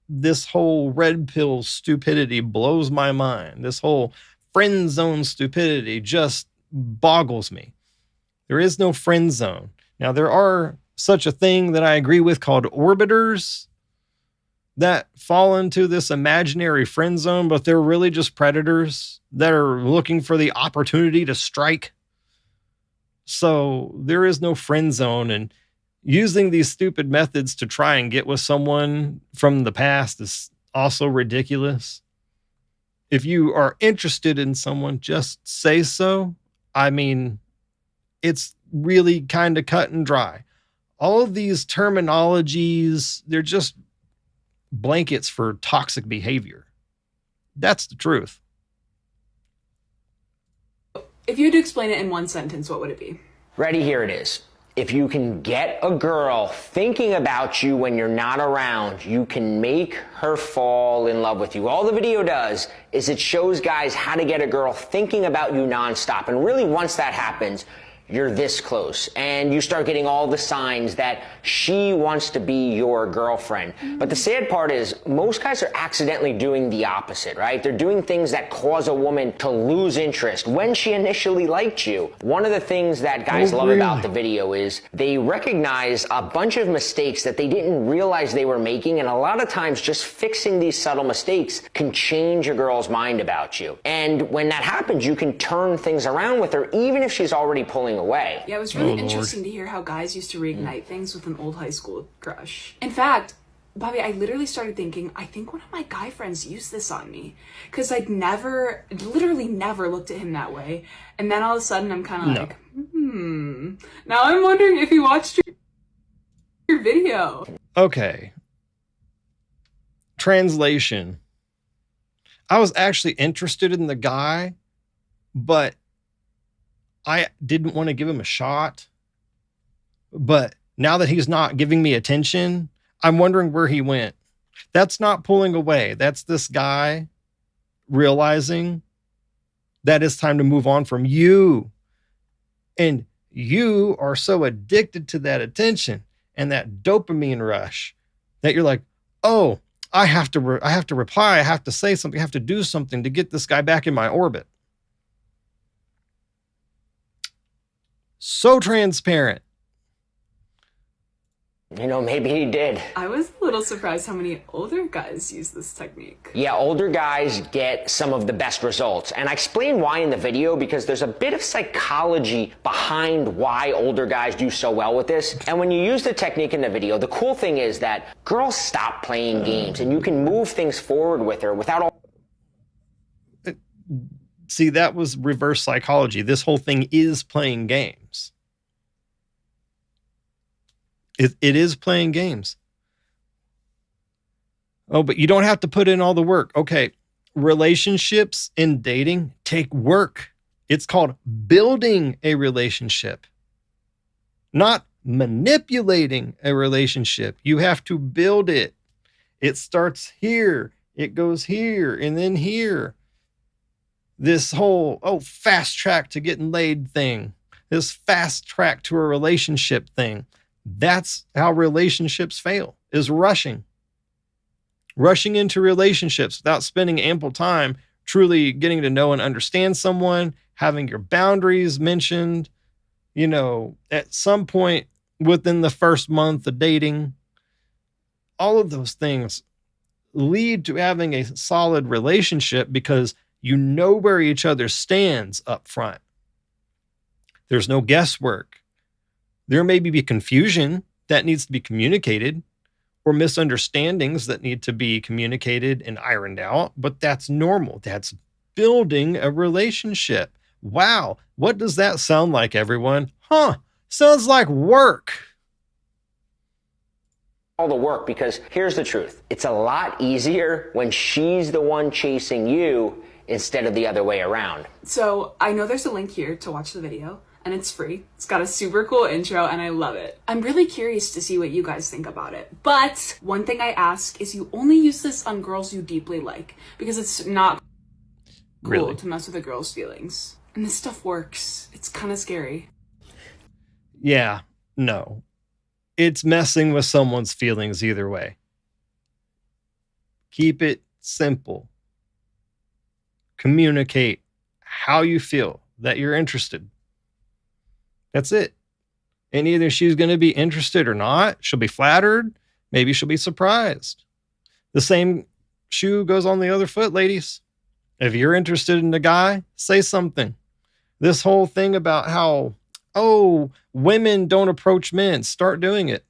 This whole red pill stupidity blows my mind. This whole friend zone stupidity just boggles me. There is no friend zone. Now, there are such a thing that I agree with called orbiters that fall into this imaginary friend zone, but they're really just predators that are looking for the opportunity to strike. So there is no friend zone, and using these stupid methods to try and get with someone from the past is also ridiculous. If you are interested in someone, just say so. I mean, it's really kind of cut and dry. All of these terminologies, they're just blankets for toxic behavior. That's the truth. if you had to explain it in one sentence, what would it be? Ready? Here it is. If you can get a girl thinking about you when you're not around, you can make her fall in love with you. All the video does is it shows guys how to get a girl thinking about you nonstop. And really, once that happens, you're this close and you start getting all the signs that she wants to be your girlfriend. But the sad part is most guys are accidentally doing the opposite, right? They're doing things that cause a woman to lose interest when she initially liked you. One of the things that guys love about the video is they recognize a bunch of mistakes that they didn't realize they were making, and a lot of times just fixing these subtle mistakes can change a girl's mind about you. And when that happens, you can turn things around with her even if she's already pulling away. Yeah, it was really interesting to hear how guys used to reignite things with an old high school crush. In fact, Bobby, I literally started thinking, I think one of my guy friends used this on me. Because I'd literally never looked at him that way. And then all of a sudden I'm kind of like, Now I'm wondering if he watched your video. Okay. Translation. I was actually interested in the guy, but I didn't want to give him a shot. But now that he's not giving me attention, I'm wondering where he went. That's not pulling away. That's this guy realizing that it's time to move on from you. And you are so addicted to that attention and that dopamine rush that you're like, oh, I have to reply. I have to say something. I have to do something to get this guy back in my orbit. So transparent. You know, maybe he did. I was a little surprised how many older guys use this technique. Yeah, older guys get some of the best results. And I explain why in the video because there's a bit of psychology behind why older guys do so well with this. And when you use the technique in the video, the cool thing is that girls stop playing games and you can move things forward with her without all... See, that was reverse psychology. This whole thing is playing games. It is playing games. Oh, but you don't have to put in all the work. Okay, relationships and dating take work. It's called building a relationship, not manipulating a relationship. You have to build it. It starts here, it goes here, and then here. This whole, fast track to getting laid thing, this fast track to a relationship thing. That's how relationships fail, is rushing into relationships without spending ample time truly getting to know and understand someone, having your boundaries mentioned, At some point within the first month of dating, all of those things lead to having a solid relationship because you know where each other stands up front. There's no guesswork. There may be confusion that needs to be communicated or misunderstandings that need to be communicated and ironed out, but that's normal. That's building a relationship. Wow. What does that sound like, everyone? Sounds like work. All the work, because here's the truth. It's a lot easier when she's the one chasing you instead of the other way around. So I know there's a link here to watch the video, and it's free. It's got a super cool intro and I love it. I'm really curious to see what you guys think about it. But one thing I ask is you only use this on girls you deeply like, because it's not cool to mess with a girl's feelings. And this stuff works. It's kind of scary. Yeah, no. It's messing with someone's feelings either way. Keep it simple. Communicate how you feel, that you're interested. That's it. And either she's going to be interested or not. She'll be flattered. Maybe she'll be surprised. The same shoe goes on the other foot, ladies. If you're interested in a guy, say something. This whole thing about how, women don't approach men, start doing it.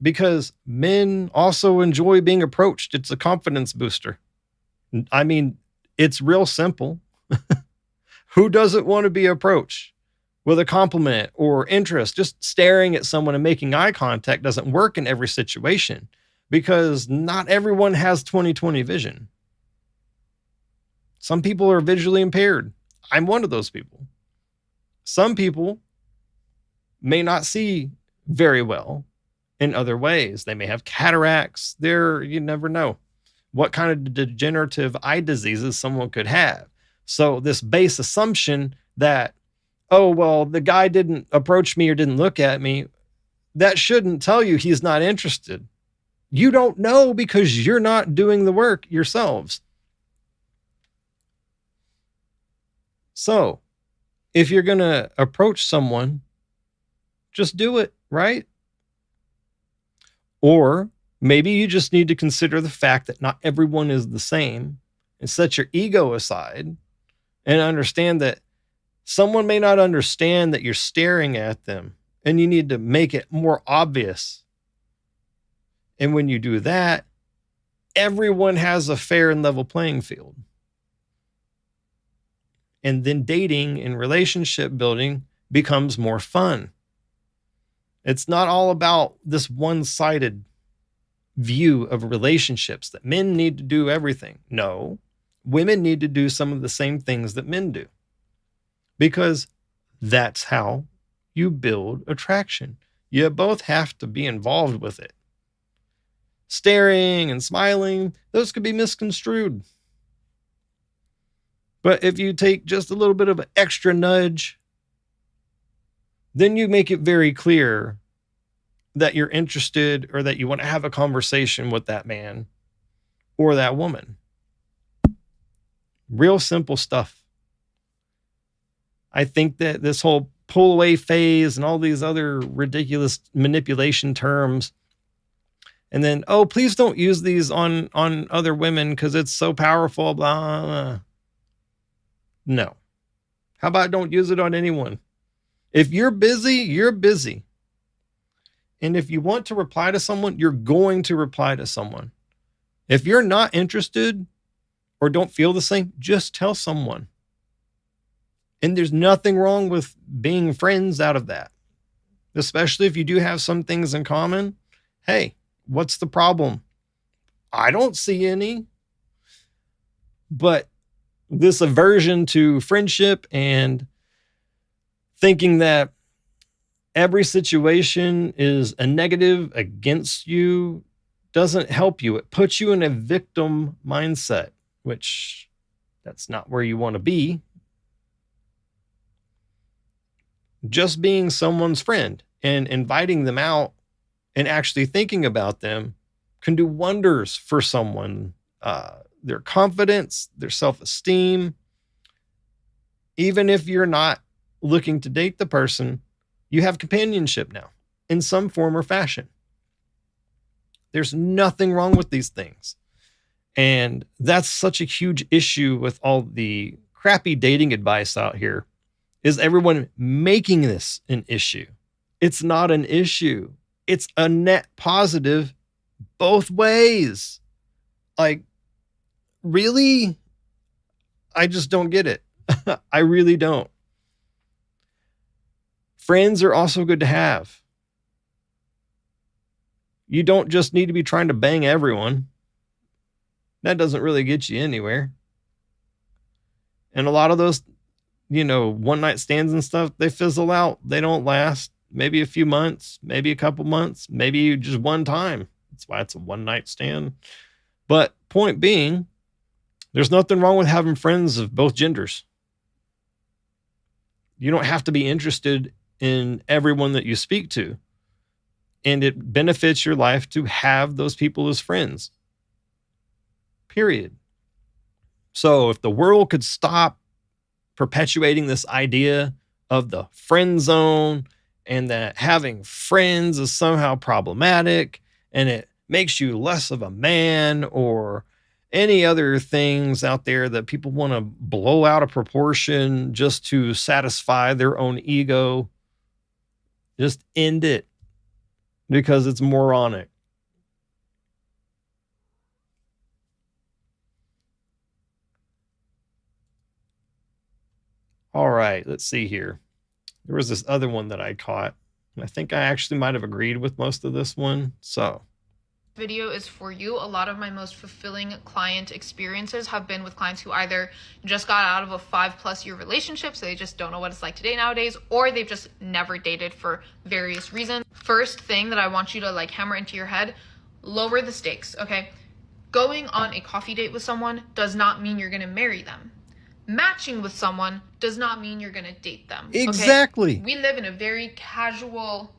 Because men also enjoy being approached. It's a confidence booster. I mean, it's real simple. Who doesn't want to be approached with a compliment or interest? Just staring at someone and making eye contact doesn't work in every situation because not everyone has 20/20 vision. Some people are visually impaired. I'm one of those people. Some people may not see very well in other ways. They may have cataracts. You never know what kind of degenerative eye diseases someone could have. So this base assumption that, the guy didn't approach me or didn't look at me, that shouldn't tell you he's not interested. You don't know because you're not doing the work yourselves. So if you're going to approach someone, just do it, right? Or maybe you just need to consider the fact that not everyone is the same and set your ego aside and understand that someone may not understand that you're staring at them and you need to make it more obvious. And when you do that, everyone has a fair and level playing field. And then dating and relationship building becomes more fun. It's not all about this one-sided view of relationships that men need to do everything. No, women need to do some of the same things that men do because that's how you build attraction. You both have to be involved with it. Staring and smiling, those could be misconstrued. But if you take just a little bit of an extra nudge, then you make it very clear that you're interested or that you want to have a conversation with that man or that woman. Real simple stuff. I think that this whole pull away phase and all these other ridiculous manipulation terms, and then, please don't use these on other women because it's so powerful, blah, blah. No. How about don't use it on anyone? If you're busy, you're busy. And if you want to reply to someone, you're going to reply to someone. If you're not interested or don't feel the same, just tell someone. And there's nothing wrong with being friends out of that. Especially if you do have some things in common. Hey, what's the problem? I don't see any. But this aversion to friendship and thinking that every situation is a negative against you doesn't help you. It puts you in a victim mindset, which that's not where you want to be. Just being someone's friend and inviting them out and actually thinking about them can do wonders for someone. Their confidence, their self-esteem. Even if you're not looking to date the person, you have companionship now in some form or fashion. There's nothing wrong with these things. And that's such a huge issue with all the crappy dating advice out here, is everyone making this an issue. It's not an issue. It's a net positive both ways. Like, really? I just don't get it. I really don't. Friends are also good to have. You don't just need to be trying to bang everyone. That doesn't really get you anywhere. And a lot of those, one night stands and stuff, they fizzle out. They don't last. Maybe a few months, maybe a couple months, maybe just one time. That's why it's a one night stand. But point being, there's nothing wrong with having friends of both genders. You don't have to be interested in everyone that you speak to. And it benefits your life to have those people as friends. Period. So if the world could stop perpetuating this idea of the friend zone and that having friends is somehow problematic and it makes you less of a man or any other things out there that people want to blow out of proportion just to satisfy their own ego, just end it because it's moronic. All right, let's see here. There was this other one that I caught, and I think I actually might have agreed with most of this one. So, video is for you. A lot of my most fulfilling client experiences have been with clients who either just got out of a 5+ year relationship, so they just don't know what it's like to date nowadays, or they've just never dated for various reasons. First thing that I want you to hammer into your head, lower the stakes, okay? Going on a coffee date with someone does not mean you're gonna marry them. Matching with someone does not mean you're gonna date them. Exactly. Okay? We live in a very casual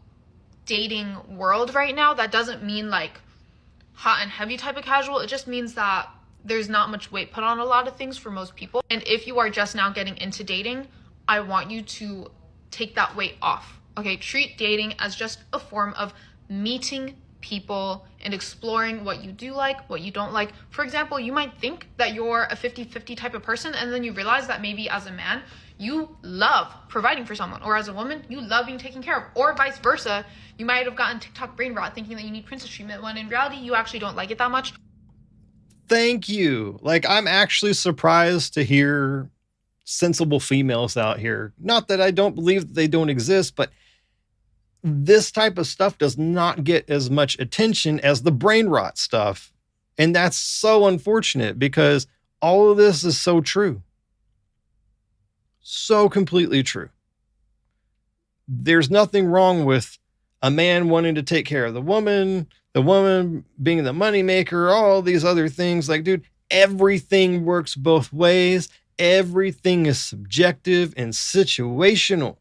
dating world right now. That doesn't mean hot and heavy type of casual. It just means that there's not much weight put on a lot of things for most people. And if you are just now getting into dating, I want you to take that weight off. Okay, treat dating as just a form of meeting people and exploring what you do like, what you don't like. For example, you might think that you're a 50-50 type of person, and then you realize that maybe as a man, you love providing for someone, or as a woman, you love being taken care of, or vice versa. You might have gotten TikTok brain rot thinking that you need princess treatment, when in reality, you actually don't like it that much. Thank you. I'm actually surprised to hear sensible females out here. Not that I don't believe that they don't exist, but this type of stuff does not get as much attention as the brain rot stuff. And that's so unfortunate because all of this is so true. So completely true. There's nothing wrong with a man wanting to take care of the woman being the moneymaker, all these other things. Dude, everything works both ways. Everything is subjective and situational.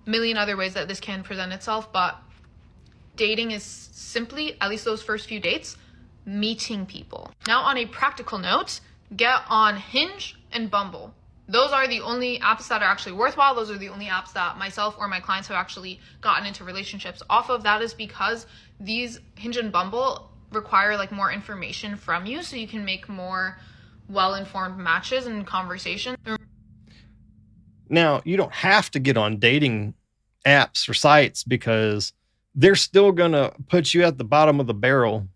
Million other ways that this can present itself, but dating is simply, at least those first few dates, meeting people. Now, on a practical note, get on Hinge and Bumble. Those are the only apps that are actually worthwhile. Those are the only apps that myself or my clients have actually gotten into relationships off of. That is because these Hinge and Bumble require more information from you, so you can make more well-informed matches and conversations. Now, you don't have to get on dating apps or sites because they're still going to put you at the bottom of the barrel.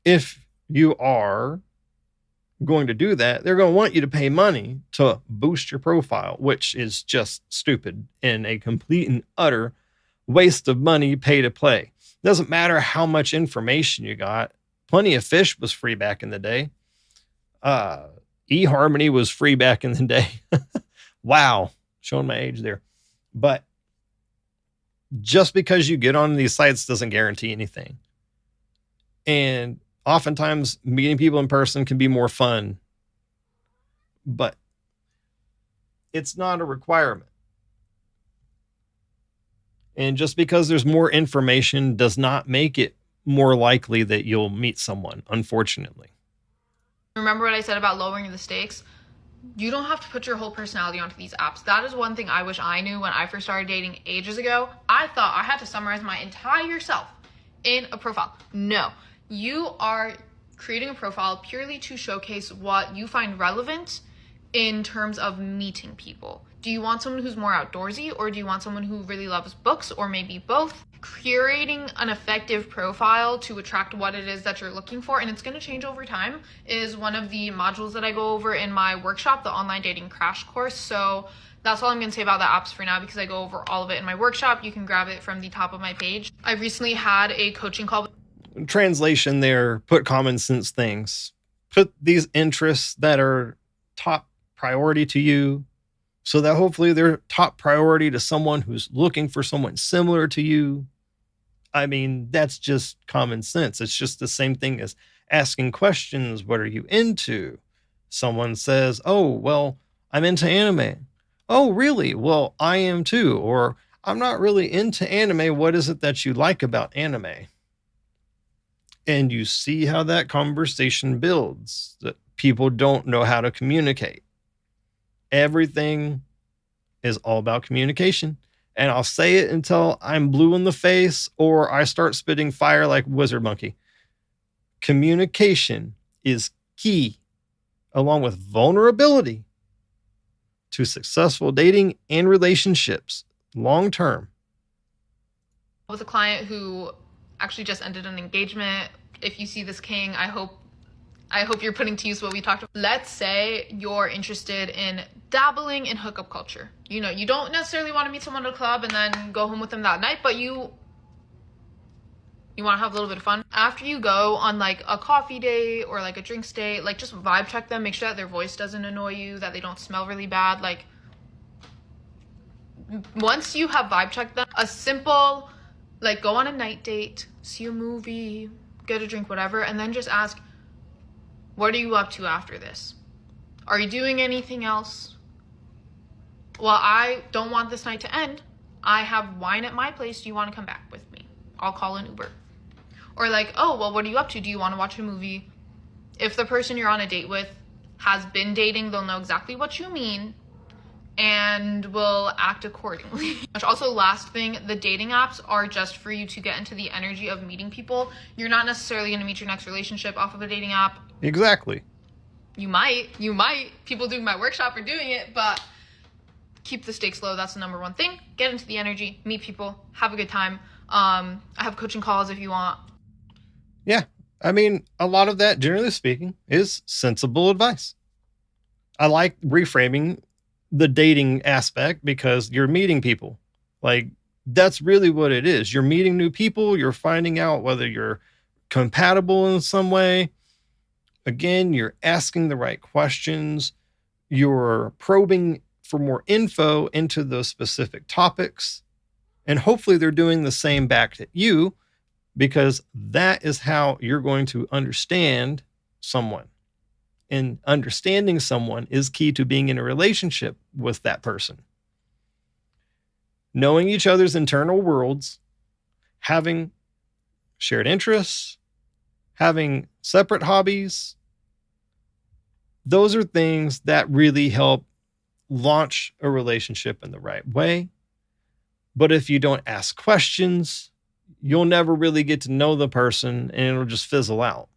If you are going to do that, they're going to want you to pay money to boost your profile, which is just stupid and a complete and utter waste of money, pay to play. Doesn't matter how much information you got. Plenty of Fish was free back in the day. eHarmony was free back in the day. Wow, showing my age there. But just because you get on these sites doesn't guarantee anything. And oftentimes meeting people in person can be more fun, but it's not a requirement. And just because there's more information does not make it more likely that you'll meet someone, unfortunately. Remember what I said about lowering the stakes? You don't have to put your whole personality onto these apps. That is one thing I wish I knew when I first started dating ages ago. I thought I had to summarize my entire self in a profile. No, you are creating a profile purely to showcase what you find relevant in terms of meeting people. Do you want someone who's more outdoorsy, or do you want someone who really loves books, or maybe both? Curating an effective profile to attract what it is that you're looking for, and it's going to change over time, is one of the modules that I go over in my workshop, the online dating crash course. So that's all I'm going to say about the apps for now, because I go over all of it in my workshop. You can grab it from the top of my page. I recently had a coaching call. Translation there, put common sense things. Put these interests that are top priority to you, so that hopefully they're top priority to someone who's looking for someone similar to you. I mean, that's just common sense. It's just the same thing as asking questions. What are you into? Someone says, oh, well, I'm into anime. Oh, really? Well, I am too. Or I'm not really into anime. What is it that you like about anime? And you see how that conversation builds, that people don't know how to communicate. Everything is all about communication. And I'll say it until I'm blue in the face or I start spitting fire like Wizard Monkey. Communication is key, along with vulnerability, to successful dating and relationships long term. With a client who actually just ended an engagement. If you see this, King, I hope you're putting to use what we talked about. Let's say you're interested in dabbling in hookup culture. You know, you don't necessarily want to meet someone at a club and then go home with them that night, but you want to have a little bit of fun. After you go on like a coffee date or like a drinks date, like just vibe check them, make sure that their voice doesn't annoy you, that they don't smell really bad. Like once you have vibe checked them, a simple, like go on a night date, see a movie, get a drink, whatever, and then just ask, what are you up to after this? Are you doing anything else? Well, I don't want this night to end. I have wine at my place. Do you want to come back with me? I'll call an Uber. Or like, oh, well, what are you up to? Do you want to watch a movie? If the person you're on a date with has been dating, they'll know exactly what you mean and will act accordingly. Also, last thing, the dating apps are just for you to get into the energy of meeting people. You're not necessarily going to meet your next relationship off of a dating app. Exactly. You might. People doing my workshop are doing it, but keep the stakes low. That's the number one thing. Get into the energy, meet people, have a good time. I have coaching calls if you want. Yeah. I mean, a lot of that, generally speaking, is sensible advice. I like reframing the dating aspect because you're meeting people. Like, that's really what it is. You're meeting new people. You're finding out whether you're compatible in some way. Again, you're asking the right questions. You're probing for more info into those specific topics. And hopefully they're doing the same back to you, because that is how you're going to understand someone. And understanding someone is key to being in a relationship with that person. Knowing each other's internal worlds, having shared interests, having separate hobbies, those are things that really help launch a relationship in the right way. But if you don't ask questions, you'll never really get to know the person and it'll just fizzle out.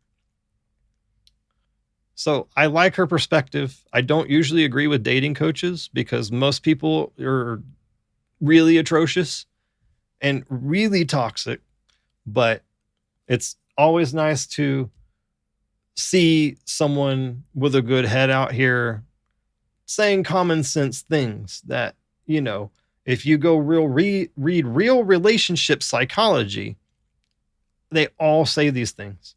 So I like her perspective. I don't usually agree with dating coaches because most people are really atrocious and really toxic, but it's always nice to see someone with a good head out here saying common sense things that, you know, if you go read real relationship psychology, they all say these things.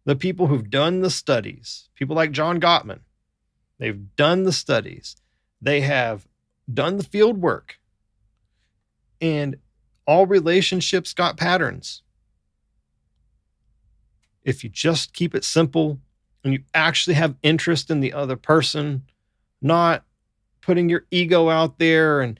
The people who've done the studies, people like John Gottman, they've done the studies. They have done the field work. And all relationships got patterns. If you just keep it simple and you actually have interest in the other person, not putting your ego out there and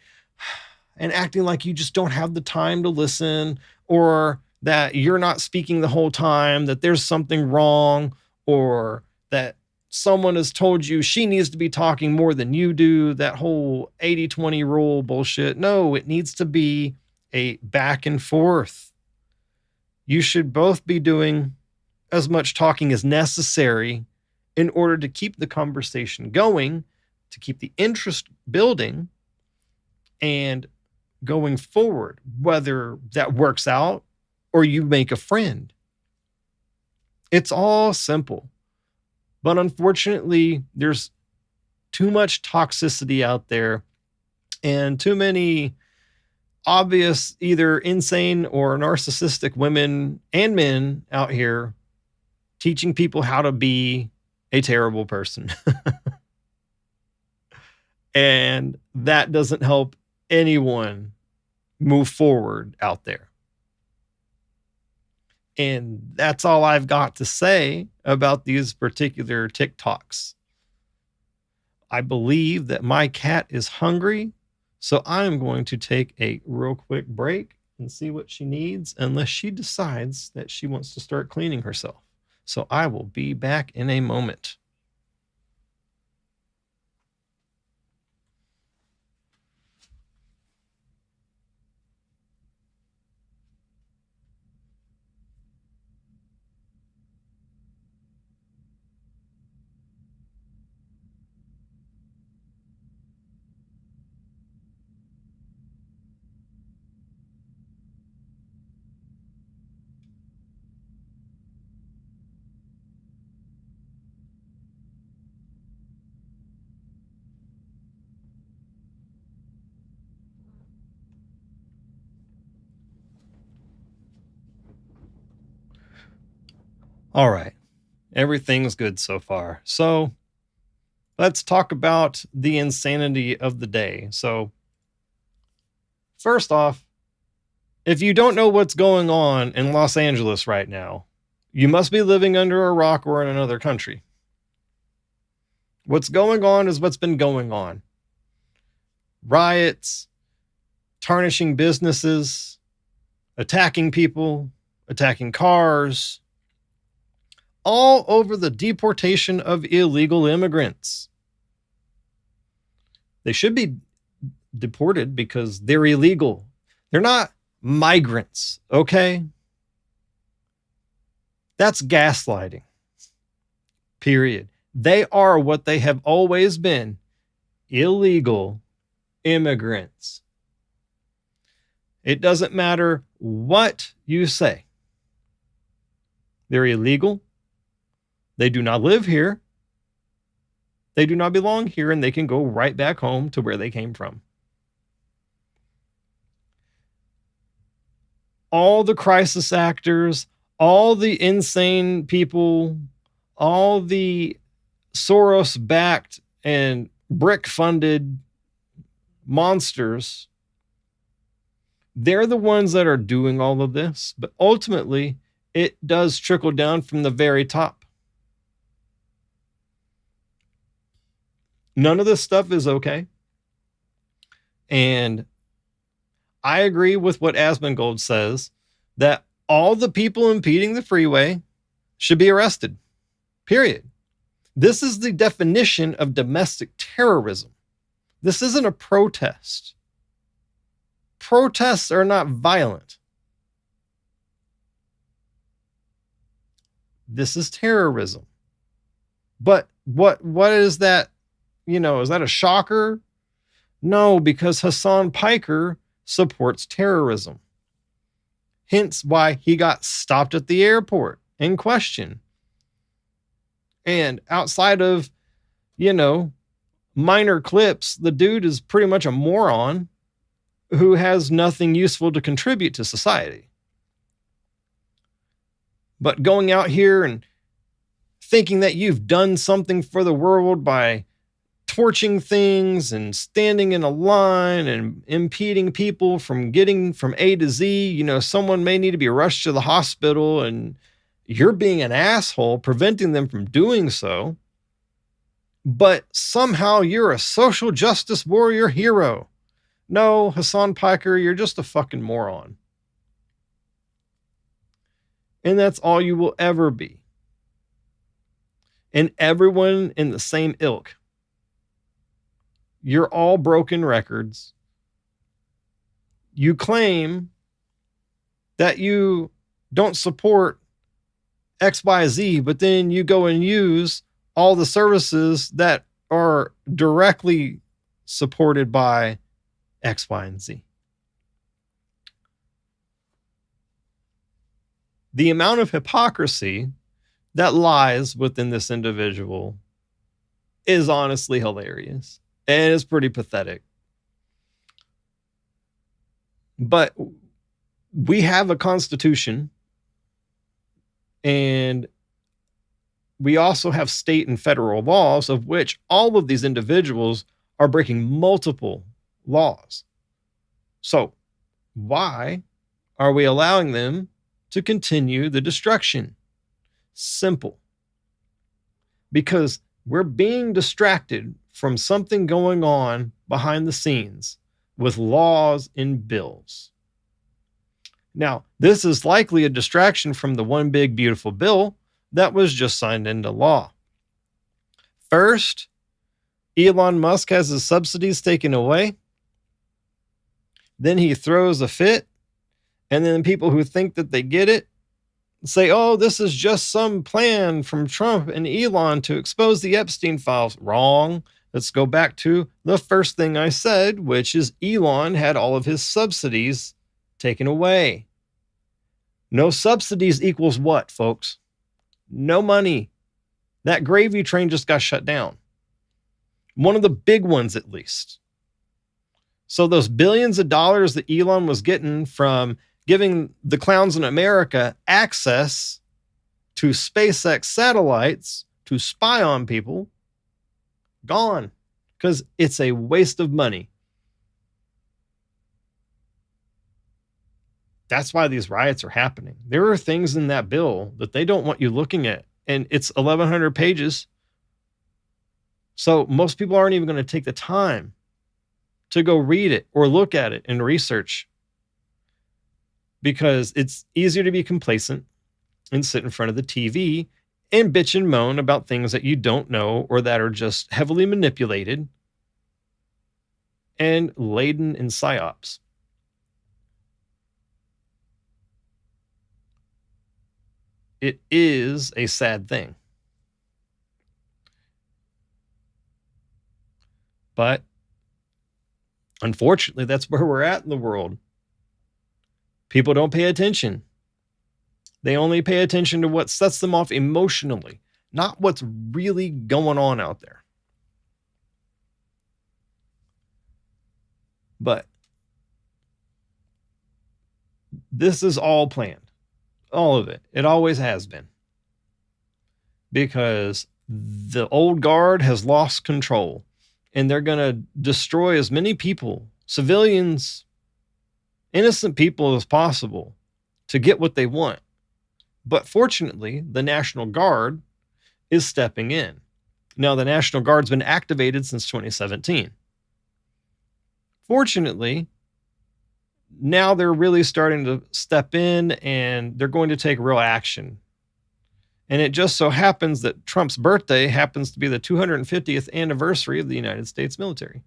acting like you just don't have the time to listen, or that you're not speaking the whole time, that there's something wrong, or that someone has told you she needs to be talking more than you do, that whole 80-20 rule bullshit. No, it needs to be a back and forth. You should both be doing as much talking as necessary in order to keep the conversation going, to keep the interest building and going forward, whether that works out or you make a friend. It's all simple. But unfortunately, there's too much toxicity out there and too many obvious, either insane or narcissistic women and men out here teaching people how to be a terrible person. And that doesn't help anyone move forward out there. And that's all I've got to say about these particular TikToks. I believe that my cat is hungry, so I'm going to take a real quick break and see what she needs, unless she decides that she wants to start cleaning herself. So I will be back in a moment. All right. Everything's good so far. So let's talk about the insanity of the day. So first off, if you don't know what's going on in Los Angeles right now, you must be living under a rock or in another country. What's going on is what's been going on. Riots, tarnishing businesses, attacking people, attacking cars, all over the deportation of illegal immigrants. They should be deported because they're illegal. They're not migrants, okay? That's gaslighting. Period. They are what they have always been: illegal immigrants. It doesn't matter what you say. They're illegal. They do not live here. They do not belong here, and they can go right back home to where they came from. All the crisis actors, all the insane people, all the Soros-backed and brick-funded monsters, they're the ones that are doing all of this. But ultimately, it does trickle down from the very top. None of this stuff is okay. And I agree with what Asmongold says, that all the people impeding the freeway should be arrested. Period. This is the definition of domestic terrorism. This isn't a protest. Protests are not violent. This is terrorism. But what is that? You know, is that a shocker? No, because Hassan Piker supports terrorism. Hence why he got stopped at the airport and questioned. And outside of, minor clips, the dude is pretty much a moron who has nothing useful to contribute to society. But going out here and thinking that you've done something for the world by torching things and standing in a line and impeding people from getting from A to Z, someone may need to be rushed to the hospital and you're being an asshole, preventing them from doing so. But somehow you're a social justice warrior hero. No, Hassan Piker, you're just a fucking moron. And that's all you will ever be. and everyone in the same ilk. You're all broken records. You claim that you don't support XYZ, but then you go and use all the services that are directly supported by X, Y, and Z. The amount of hypocrisy that lies within this individual is honestly hilarious and it's pretty pathetic. But we have a constitution, and we also have state and federal laws, of which all of these individuals are breaking multiple laws. So why are we allowing them to continue the destruction? Simple. Because we're being distracted from something going on behind the scenes with laws and bills. Now, this is likely a distraction from the one big beautiful bill that was just signed into law. First, Elon Musk has his subsidies taken away. Then he throws a fit. And then people who think that they get it say, oh, this is just some plan from Trump and Elon to expose the Epstein files. Wrong. Let's go back to the first thing I said, which is Elon had all of his subsidies taken away. No subsidies equals what, folks? No money. That gravy train just got shut down. One of the big ones, at least. So those billions of dollars that Elon was getting from giving the clowns in America access to SpaceX satellites to spy on people, gone, because it's a waste of money. That's why these riots are happening. There are things in that bill that they don't want you looking at, and it's 1,100 pages. So most people aren't even going to take the time to go read it or look at it and research, because it's easier to be complacent and sit in front of the TV and bitch and moan about things that you don't know or that are just heavily manipulated and laden in psyops. It is a sad thing. But unfortunately, that's where we're at in the world. People don't pay attention. They only pay attention to what sets them off emotionally, not what's really going on out there. But this is all planned. All of it. It always has been. Because the old guard has lost control, and they're going to destroy as many people, civilians, innocent people as possible to get what they want. But fortunately, the National Guard is stepping in. Now, the National Guard's been activated since 2017. Fortunately, now they're really starting to step in, and they're going to take real action. And it just so happens that Trump's birthday happens to be the 250th anniversary of the United States military.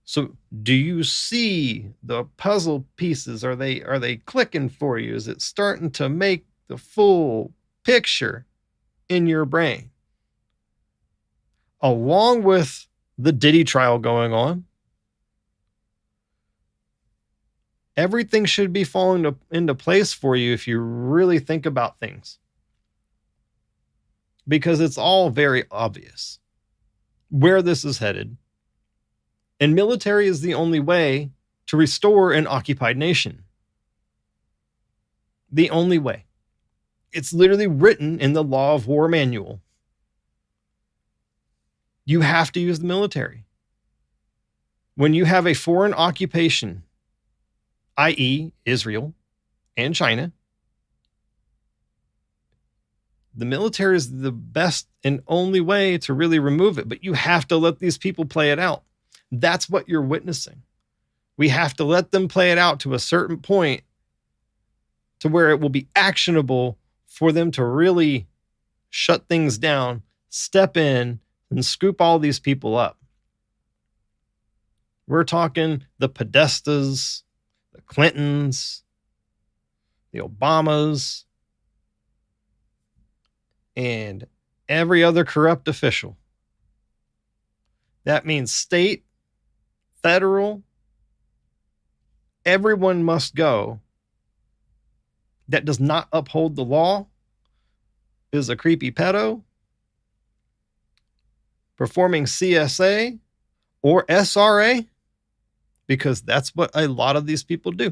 So do you see the puzzle pieces? Are they clicking for you? Is it starting to make the full picture in your brain? Along with the Diddy trial going on, everything should be falling into place for you if you really think about things. Because it's all very obvious where this is headed. And military is the only way to restore an occupied nation. The only way. It's literally written in the Law of War manual. You have to use the military. When you have a foreign occupation, i.e. Israel and China, the military is the best and only way to really remove it. But you have to let these people play it out. That's what you're witnessing. We have to let them play it out to a certain point to where it will be actionable for them to really shut things down, step in, and scoop all these people up. We're talking the Podestas, the Clintons, the Obamas, and every other corrupt official. That means state, federal, everyone must go that does not uphold the law, is a creepy pedo, performing CSA or SRA, because that's what a lot of these people do.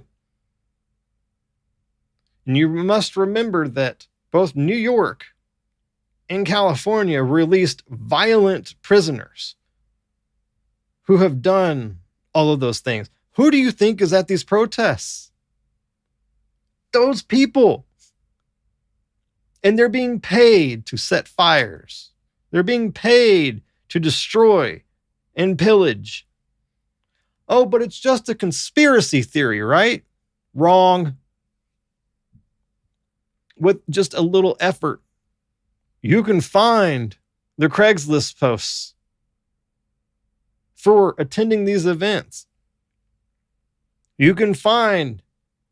And you must remember that both New York and California released violent prisoners who have done all of those things. Who do you think is at these protests? Those people. And they're being paid to set fires. They're being paid to destroy and pillage. Oh, but it's just a conspiracy theory, right? Wrong. With just a little effort, you can find the Craigslist posts for attending these events. You can find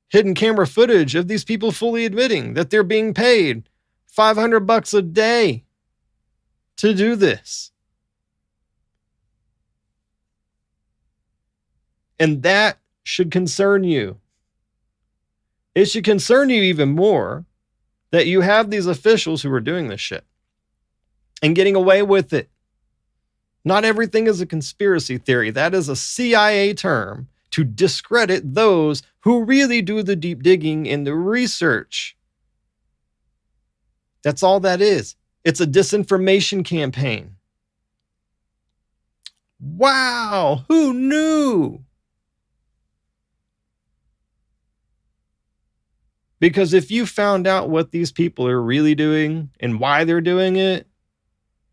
hidden camera footage of these people fully admitting that they're being paid $500 a day to do this. And that should concern you. It should concern you even more that you have these officials who are doing this shit and getting away with it. Not everything is a conspiracy theory. That is a CIA term to discredit those who really do the deep digging and the research. That's all that is. It's a disinformation campaign. Wow, who knew? Because if you found out what these people are really doing and why they're doing it,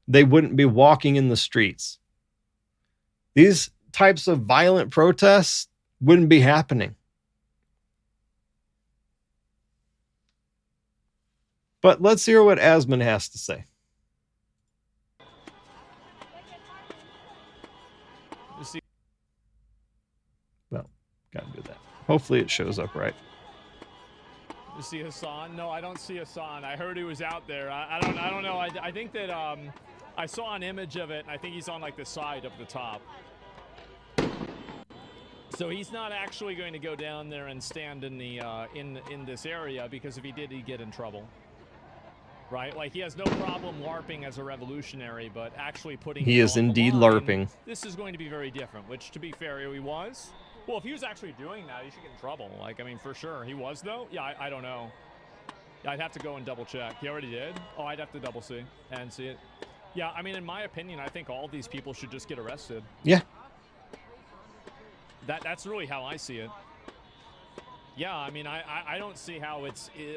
they wouldn't be walking in the streets. These types of violent protests wouldn't be happening. But let's hear what Asmund has to say. Well, gotta do that. Hopefully it shows up right. You see Hassan? No, I don't see Hassan. I heard he was out there. I don't know. I think that I saw an image of it, and I think he's on like the side up the top. So he's not actually going to go down there and stand in the in this area, because if he did, he'd get in trouble. Right? Like, he has no problem LARPing as a revolutionary, but actually putting... He is indeed LARPing. This is going to be very different, which, to be fair, he was. Well, if he was actually doing that, he should get in trouble. Like, I mean, for sure. He was, though? Yeah, I don't know. I'd have to go and double check. He already did? Oh, I'd have to double see and see it. Yeah, I mean, in my opinion, I think all these people should just get arrested. Yeah. That's really how I see it. Yeah, I mean, I don't see how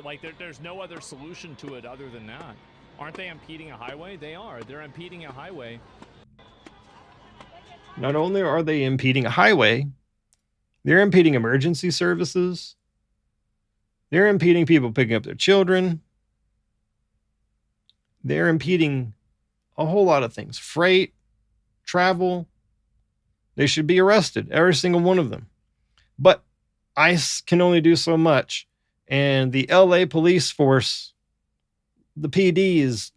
like there's no other solution to it other than that. Aren't they impeding a highway? They are. They're impeding a highway. Not only are they impeding a highway, they're impeding emergency services. They're impeding people picking up their children. They're impeding a whole lot of things. Freight, travel. They should be arrested, every single one of them. But ICE can only do so much. And the LA police force, the PD, is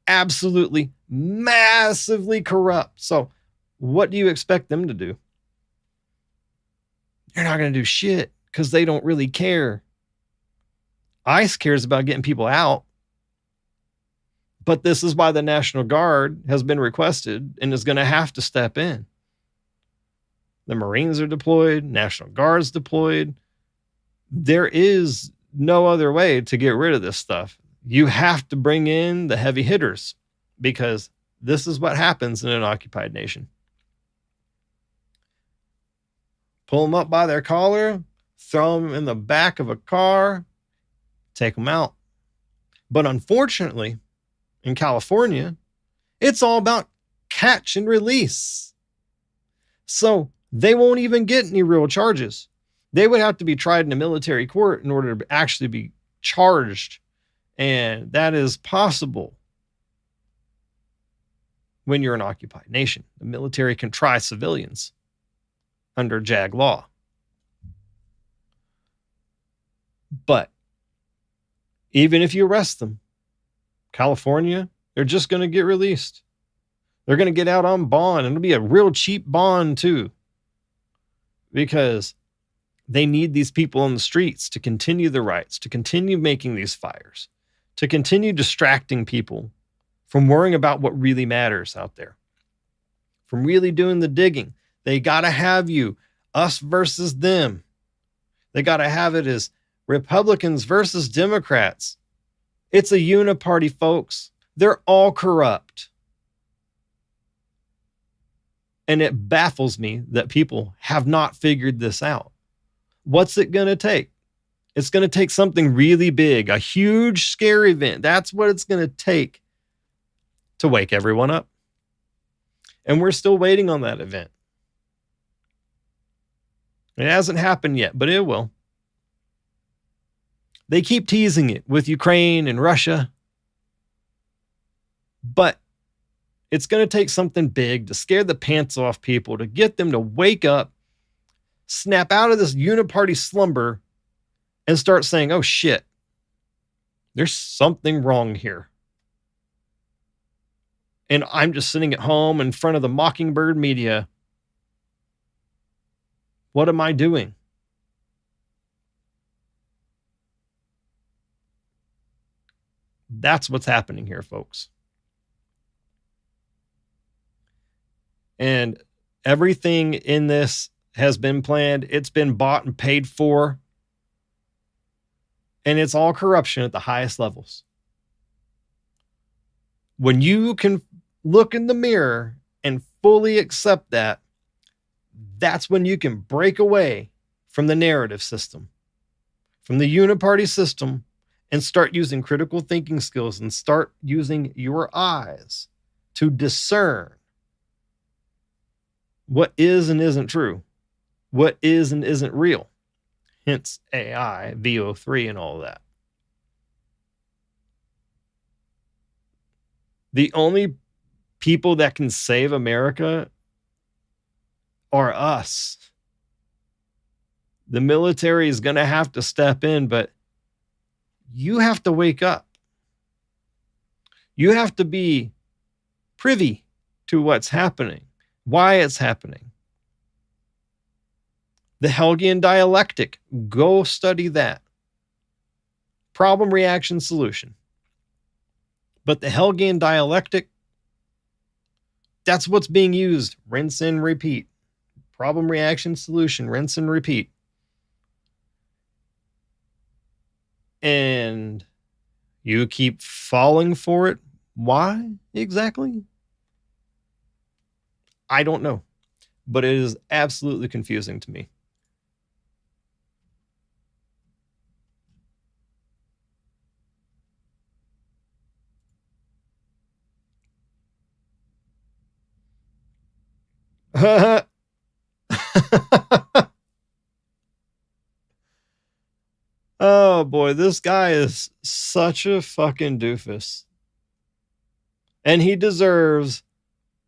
absolutely massively corrupt. So what do you expect them to do? They're not going to do shit because they don't really care. ICE cares about getting people out. But this is why the National Guard has been requested and is going to have to step in. The Marines are deployed, National Guard's deployed. There is no other way to get rid of this stuff. You have to bring in the heavy hitters, because this is what happens in an occupied nation. Pull them up by their collar, throw them in the back of a car, take them out. But unfortunately, in California, it's all about catch and release. So they won't even get any real charges. They would have to be tried in a military court in order to actually be charged. And that is possible when you're an occupied nation. The military can try civilians under JAG law. But even if you arrest them, California, they're just going to get released. They're going to get out on bond, and it'll be a real cheap bond too, because they need these people on the streets to continue the riots, to continue making these fires, to continue distracting people from worrying about what really matters out there, from really doing the digging. They got to have you, us versus them. They got to have it as Republicans versus Democrats. It's a uniparty, folks. They're all corrupt. And it baffles me that people have not figured this out. What's it going to take? It's going to take something really big, a huge scare event. That's what it's going to take to wake everyone up. And we're still waiting on that event. It hasn't happened yet, but it will. They keep teasing it with Ukraine and Russia. But it's going to take something big to scare the pants off people, to get them to wake up, snap out of this uniparty slumber, and start saying, oh shit, there's something wrong here. And I'm just sitting at home in front of the Mockingbird media. What am I doing? That's what's happening here, folks. And everything in this has been planned. It's been bought and paid for. And it's all corruption at the highest levels. When you can look in the mirror and fully accept that, that's when you can break away from the narrative system, from the uniparty system, and start using critical thinking skills and start using your eyes to discern what is and isn't true, what is and isn't real. Hence AI, VO3, and all that. The only people that can save America are us. The military is going to have to step in, but you have to wake up. You have to be privy to what's happening, why it's happening. The Hegelian dialectic, go study that. Problem, reaction, solution. But the Hegelian dialectic, that's what's being used. Rinse and repeat. Problem, reaction, solution. Rinse and repeat. And you keep falling for it. Why exactly? I don't know. But it is absolutely confusing to me. Oh boy, this guy is such a fucking doofus. And he deserves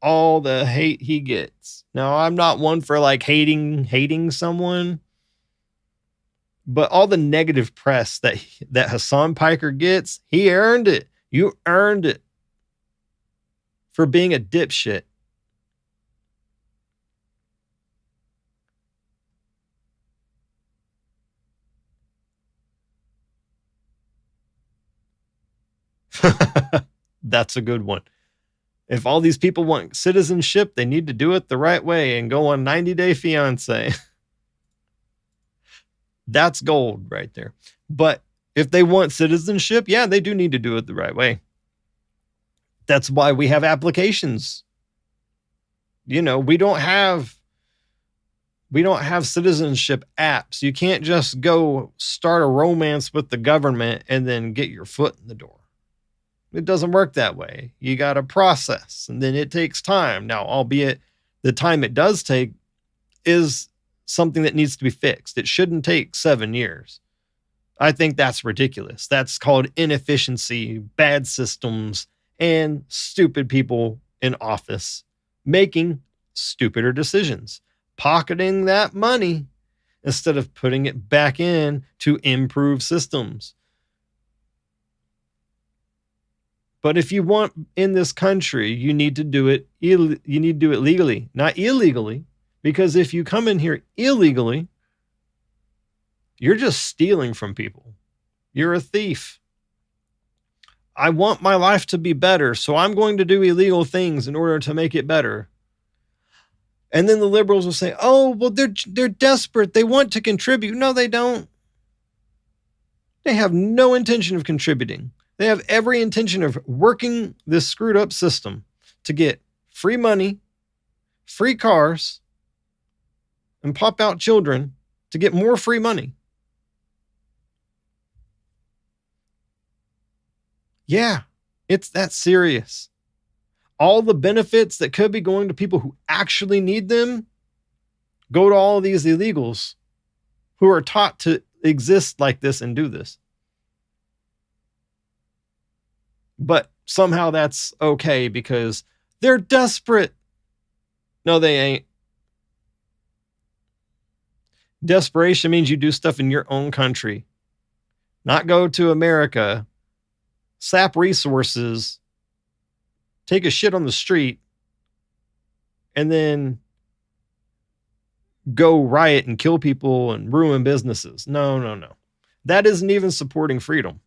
all the hate he gets. Now, I'm not one for like hating someone, but all the negative press that Hassan Piker gets, he earned it. You earned it for being a dipshit. That's a good one. If all these people want citizenship, they need to do it the right way and go on 90-Day Fiancé. That's gold right there. But if they want citizenship, yeah, they do need to do it the right way. That's why we have applications. You know, we don't have citizenship apps. You can't just go start a romance with the government and then get your foot in the door. It doesn't work that way. You got to process, and then it takes time. Now, albeit the time it does take is something that needs to be fixed. It shouldn't take 7 years. I think that's ridiculous. That's called inefficiency, bad systems, and stupid people in office making stupider decisions, pocketing that money instead of putting it back in to improve systems. But if you want in this country, you need to do it legally, not illegally, because if you come in here illegally, you're just stealing from people. You're a thief. I want my life to be better, so I'm going to do illegal things in order to make it better. And then the liberals will say, "Oh, well, they're desperate. They want to contribute." No, they don't. They have no intention of contributing. They have every intention of working this screwed up system to get free money, free cars, and pop out children to get more free money. Yeah, it's that serious. All the benefits that could be going to people who actually need them go to all of these illegals who are taught to exist like this and do this. But somehow that's okay because they're desperate. No, they ain't. Desperation means you do stuff in your own country, not go to America, sap resources, take a shit on the street, and then go riot and kill people and ruin businesses. No. That isn't even supporting freedom.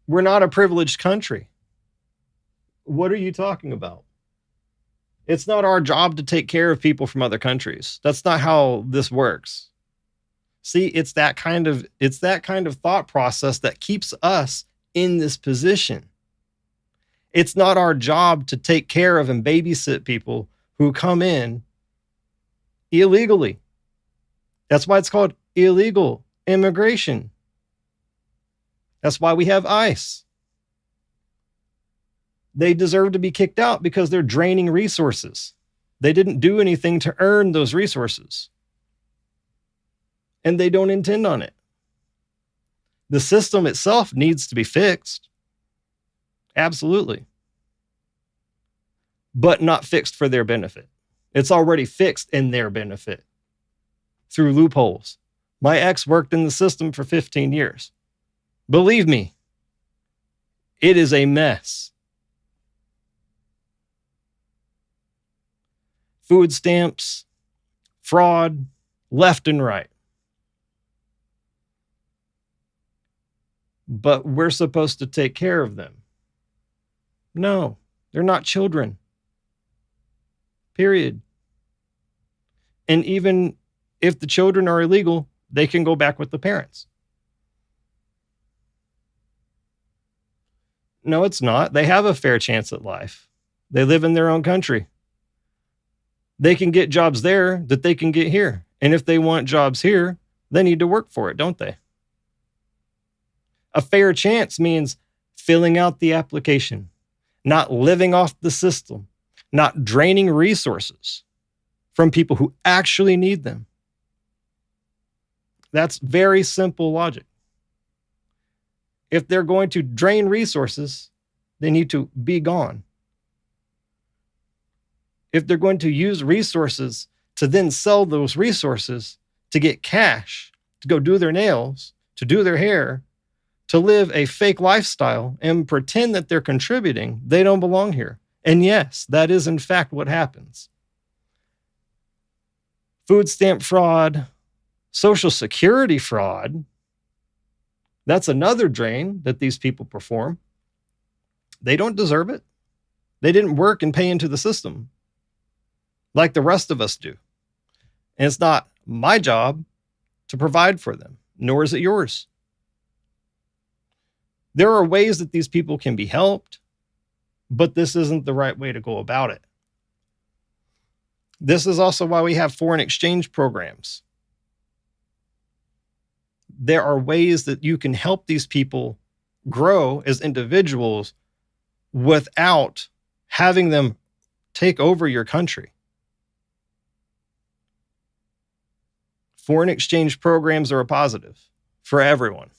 We're not a privileged country. What are you talking about? It's not our job to take care of people from other countries. That's not how this works. See, it's that kind of thought process that keeps us in this position. It's not our job to take care of and babysit people who come in illegally. That's why it's called illegal immigration. That's why we have ICE. They deserve to be kicked out because they're draining resources. They didn't do anything to earn those resources. And they don't intend on it. The system itself needs to be fixed. Absolutely. But not fixed for their benefit. It's already fixed in their benefit through loopholes. My ex worked in the system for 15 years. Believe me, it is a mess. Food stamps, fraud, left and right. But we're supposed to take care of them. No, they're not children. Period. And even if the children are illegal, they can go back with the parents. No, it's not. They have a fair chance at life. They live in their own country. They can get jobs there that they can get here. And if they want jobs here, they need to work for it, don't they? A fair chance means filling out the application, not living off the system, not draining resources from people who actually need them. That's very simple logic. If they're going to drain resources, they need to be gone. If they're going to use resources to then sell those resources to get cash, to go do their nails, to do their hair, to live a fake lifestyle and pretend that they're contributing, they don't belong here. And yes, that is in fact what happens. Food stamp fraud, Social Security fraud, that's another drain that these people perform. They don't deserve it. They didn't work and pay into the system like the rest of us do. And it's not my job to provide for them, nor is it yours. There are ways that these people can be helped, but this isn't the right way to go about it. This is also why we have foreign exchange programs. There are ways that you can help these people grow as individuals without having them take over your country. Foreign exchange programs are a positive for everyone.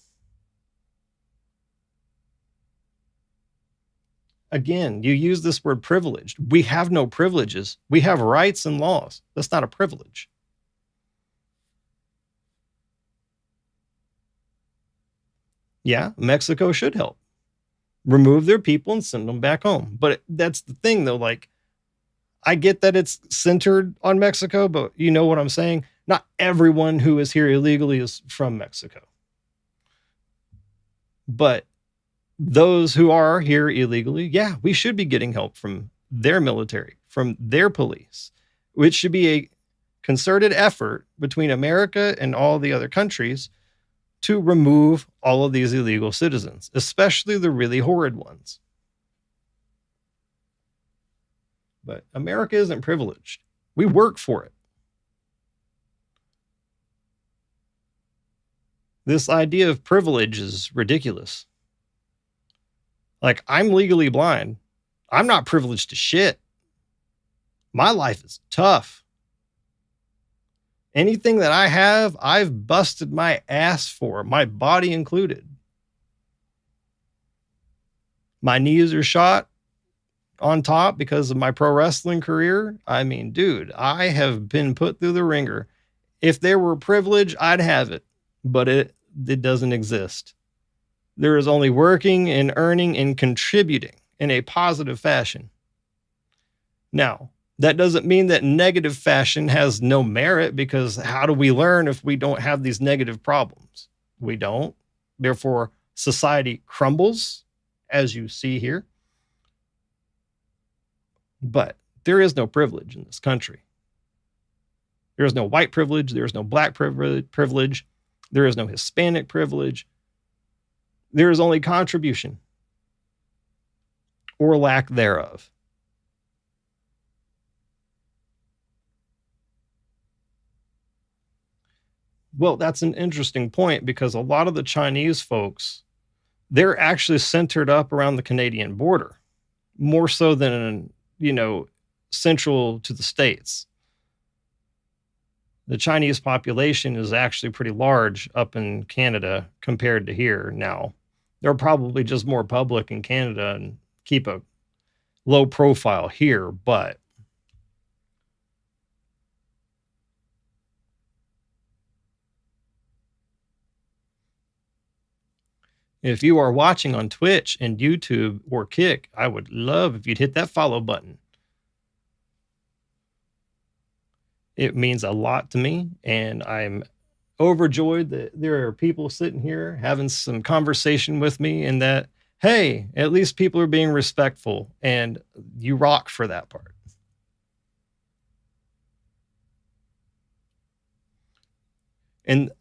Again, you use this word privileged. We have no privileges. We have rights and laws. That's not a privilege. Yeah, Mexico should help. Remove their people and send them back home. But that's the thing, though. Like, I get that it's centered on Mexico, but you know what I'm saying? Not everyone who is here illegally is from Mexico. But those who are here illegally, yeah, we should be getting help from their military, from their police, which should be a concerted effort between America and all the other countries to remove all of these illegal citizens, especially the really horrid ones. But America isn't privileged. We work for it. This idea of privilege is ridiculous. Like, I'm legally blind. I'm not privileged to shit. My life is tough. Anything that I have, I've busted my ass for, my body included. My knees are shot on top because of my pro wrestling career. I mean, dude, I have been put through the ringer. If there were privilege, I'd have it, but it doesn't exist. There is only working and earning and contributing in a positive fashion. Now, that doesn't mean that negative fashion has no merit, because how do we learn if we don't have these negative problems? We don't. Therefore, society crumbles, as you see here. But there is no privilege in this country. There is no white privilege. There is no black privilege. There is no Hispanic privilege. There is only contribution or lack thereof. Well, that's an interesting point, because a lot of the Chinese folks, they're actually centered up around the Canadian border, more so than, central to the States. The Chinese population is actually pretty large up in Canada compared to here. Now, they're probably just more public in Canada and keep a low profile here, but if you are watching on Twitch and YouTube or Kick, I would love if you'd hit that follow button. It means a lot to me, and I'm overjoyed that there are people sitting here having some conversation with me, and that, hey, at least people are being respectful, and you rock for that part. And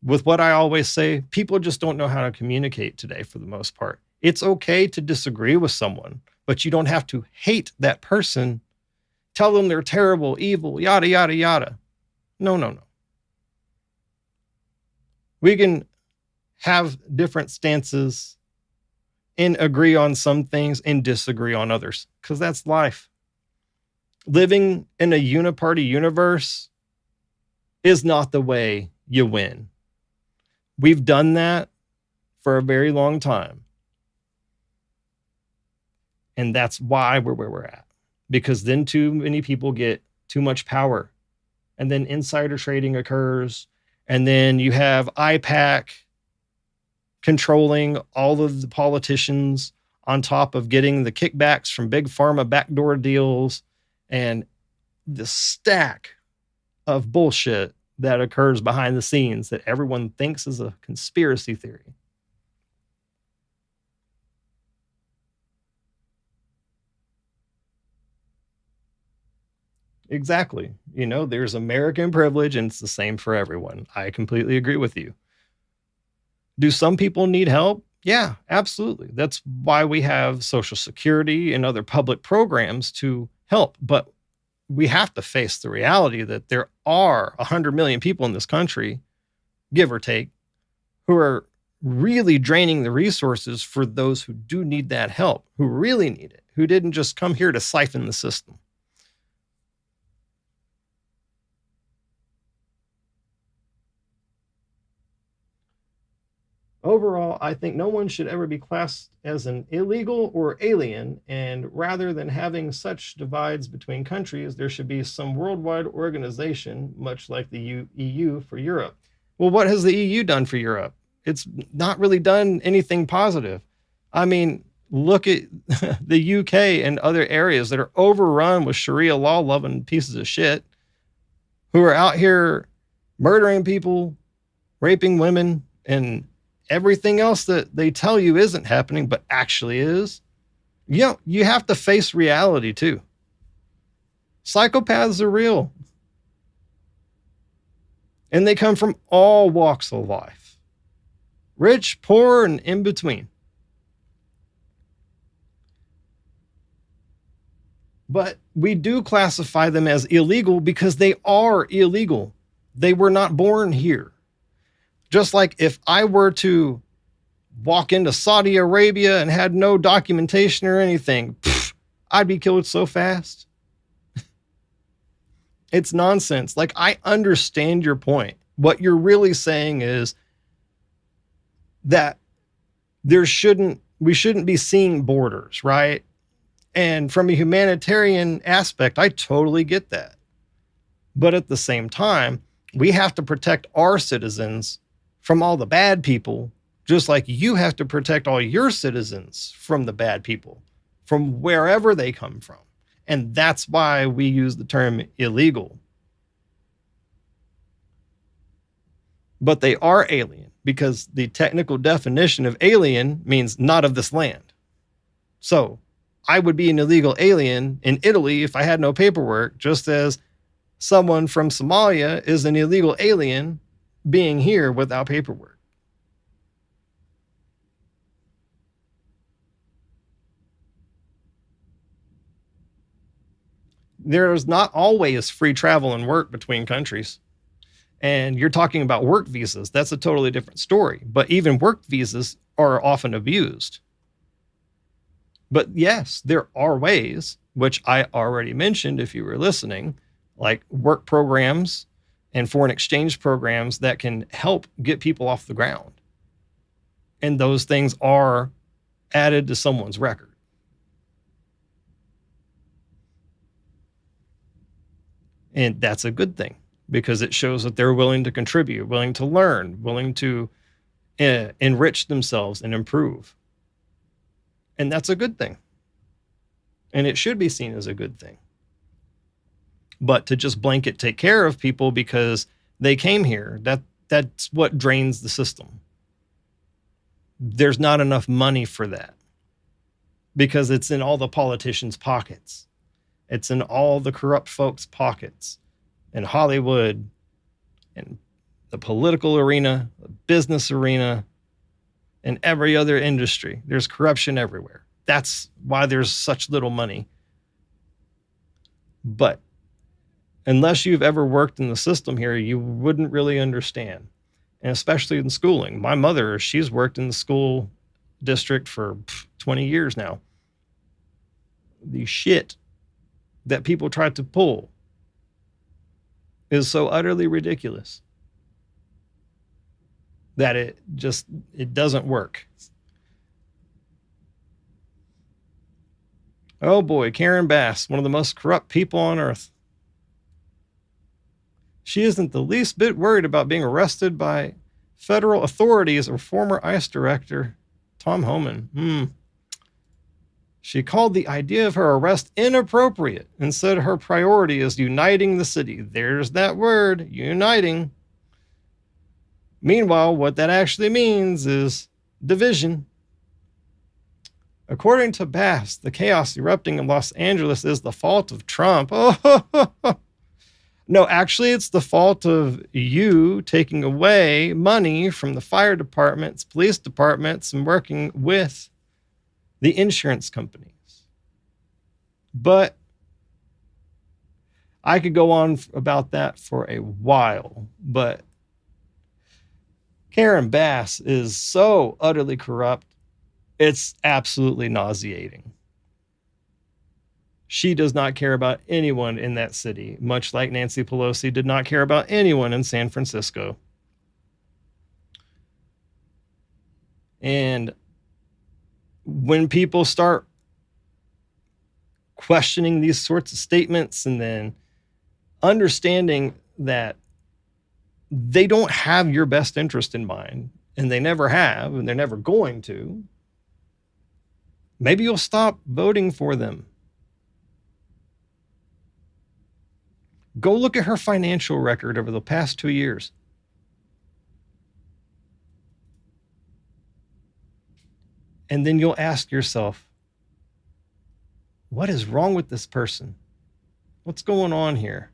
with what I always say, people just don't know how to communicate today for the most part. It's okay to disagree with someone, but you don't have to hate that person, tell them they're terrible, evil, yada, yada, yada. No. We can have different stances and agree on some things and disagree on others, because that's life. Living in a uniparty universe is not the way you win. We've done that for a very long time. And that's why we're where we're at. Because then too many people get too much power. And then insider trading occurs. And then you have IPAC controlling all of the politicians, on top of getting the kickbacks from big pharma backdoor deals, and the stack of bullshit that occurs behind the scenes that everyone thinks is a conspiracy theory. Exactly. There's American privilege, and it's the same for everyone. I completely agree with you. Do some people need help? Yeah, absolutely. That's why we have Social Security and other public programs to help. But we have to face the reality that there are 100 million people in this country, give or take, who are really draining the resources for those who do need that help, who really need it, who didn't just come here to siphon the system. overall, I think no one should ever be classed as an illegal or alien, and rather than having such divides between countries, there should be some worldwide organization, much like the EU for Europe. Well, what has the EU done for Europe? It's not really done anything positive. I mean, look at the UK and other areas that are overrun with Sharia law-loving pieces of shit who are out here murdering people, raping women, and everything else that they tell you isn't happening, but actually is. You know, you have to face reality too. Psychopaths are real. And they come from all walks of life. Rich, poor, and in between. But we do classify them as illegal because they are illegal. They were not born here. Just like if I were to walk into Saudi Arabia and had no documentation or anything, I'd be killed so fast. It's nonsense. Like, I understand your point. What you're really saying is that we shouldn't be seeing borders, right? And from a humanitarian aspect, I totally get that. But at the same time, we have to protect our citizens from all the bad people, just like you have to protect all your citizens from the bad people, from wherever they come from. And that's why we use the term illegal. But they are alien because the technical definition of alien means not of this land. So I would be an illegal alien in Italy if I had no paperwork, just as someone from Somalia is an illegal alien being here without paperwork. There's not always free travel and work between countries. And you're talking about work visas. That's a totally different story. But even work visas are often abused. But yes, there are ways, which I already mentioned if you were listening, like work programs and foreign exchange programs that can help get people off the ground. And those things are added to someone's record. And that's a good thing because it shows that they're willing to contribute, willing to learn, willing to enrich themselves and improve. And that's a good thing. And it should be seen as a good thing. But to just blanket take care of people because they came here, that's what drains the system. There's not enough money for that because it's in all the politicians' pockets. It's in all the corrupt folks' pockets, in Hollywood, in the political arena, the business arena, and every other industry. There's corruption everywhere. That's why there's such little money. But unless you've ever worked in the system here, you wouldn't really understand. And especially in schooling. My mother, she's worked in the school district for 20 years now. The shit that people try to pull is so utterly ridiculous that it doesn't work. Oh boy, Karen Bass, one of the most corrupt people on earth. She isn't the least bit worried about being arrested by federal authorities or former ICE director Tom Homan. She called the idea of her arrest inappropriate and said her priority is uniting the city. There's that word, uniting. Meanwhile, what that actually means is division. According to Bass, the chaos erupting in Los Angeles is the fault of Trump. No, actually, it's the fault of you taking away money from the fire departments, police departments, and working with the insurance companies. But I could go on about that for a while, but Karen Bass is so utterly corrupt, it's absolutely nauseating. She does not care about anyone in that city, much like Nancy Pelosi did not care about anyone in San Francisco. And when people start questioning these sorts of statements and then understanding that they don't have your best interest in mind, and they never have, and they're never going to, maybe you'll stop voting for them. Go look at her financial record over the past 2 years. And then you'll ask yourself, what is wrong with this person? What's going on here?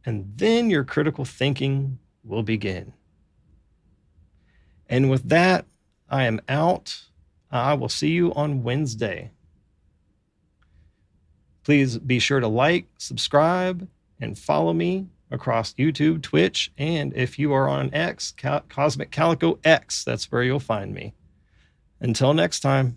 And then your critical thinking will begin. And with that, I am out. I will see you on Wednesday. Please be sure to like, subscribe, and follow me across YouTube, Twitch, and if you are on X, Cosmic Calico X, that's where you'll find me. Until next time.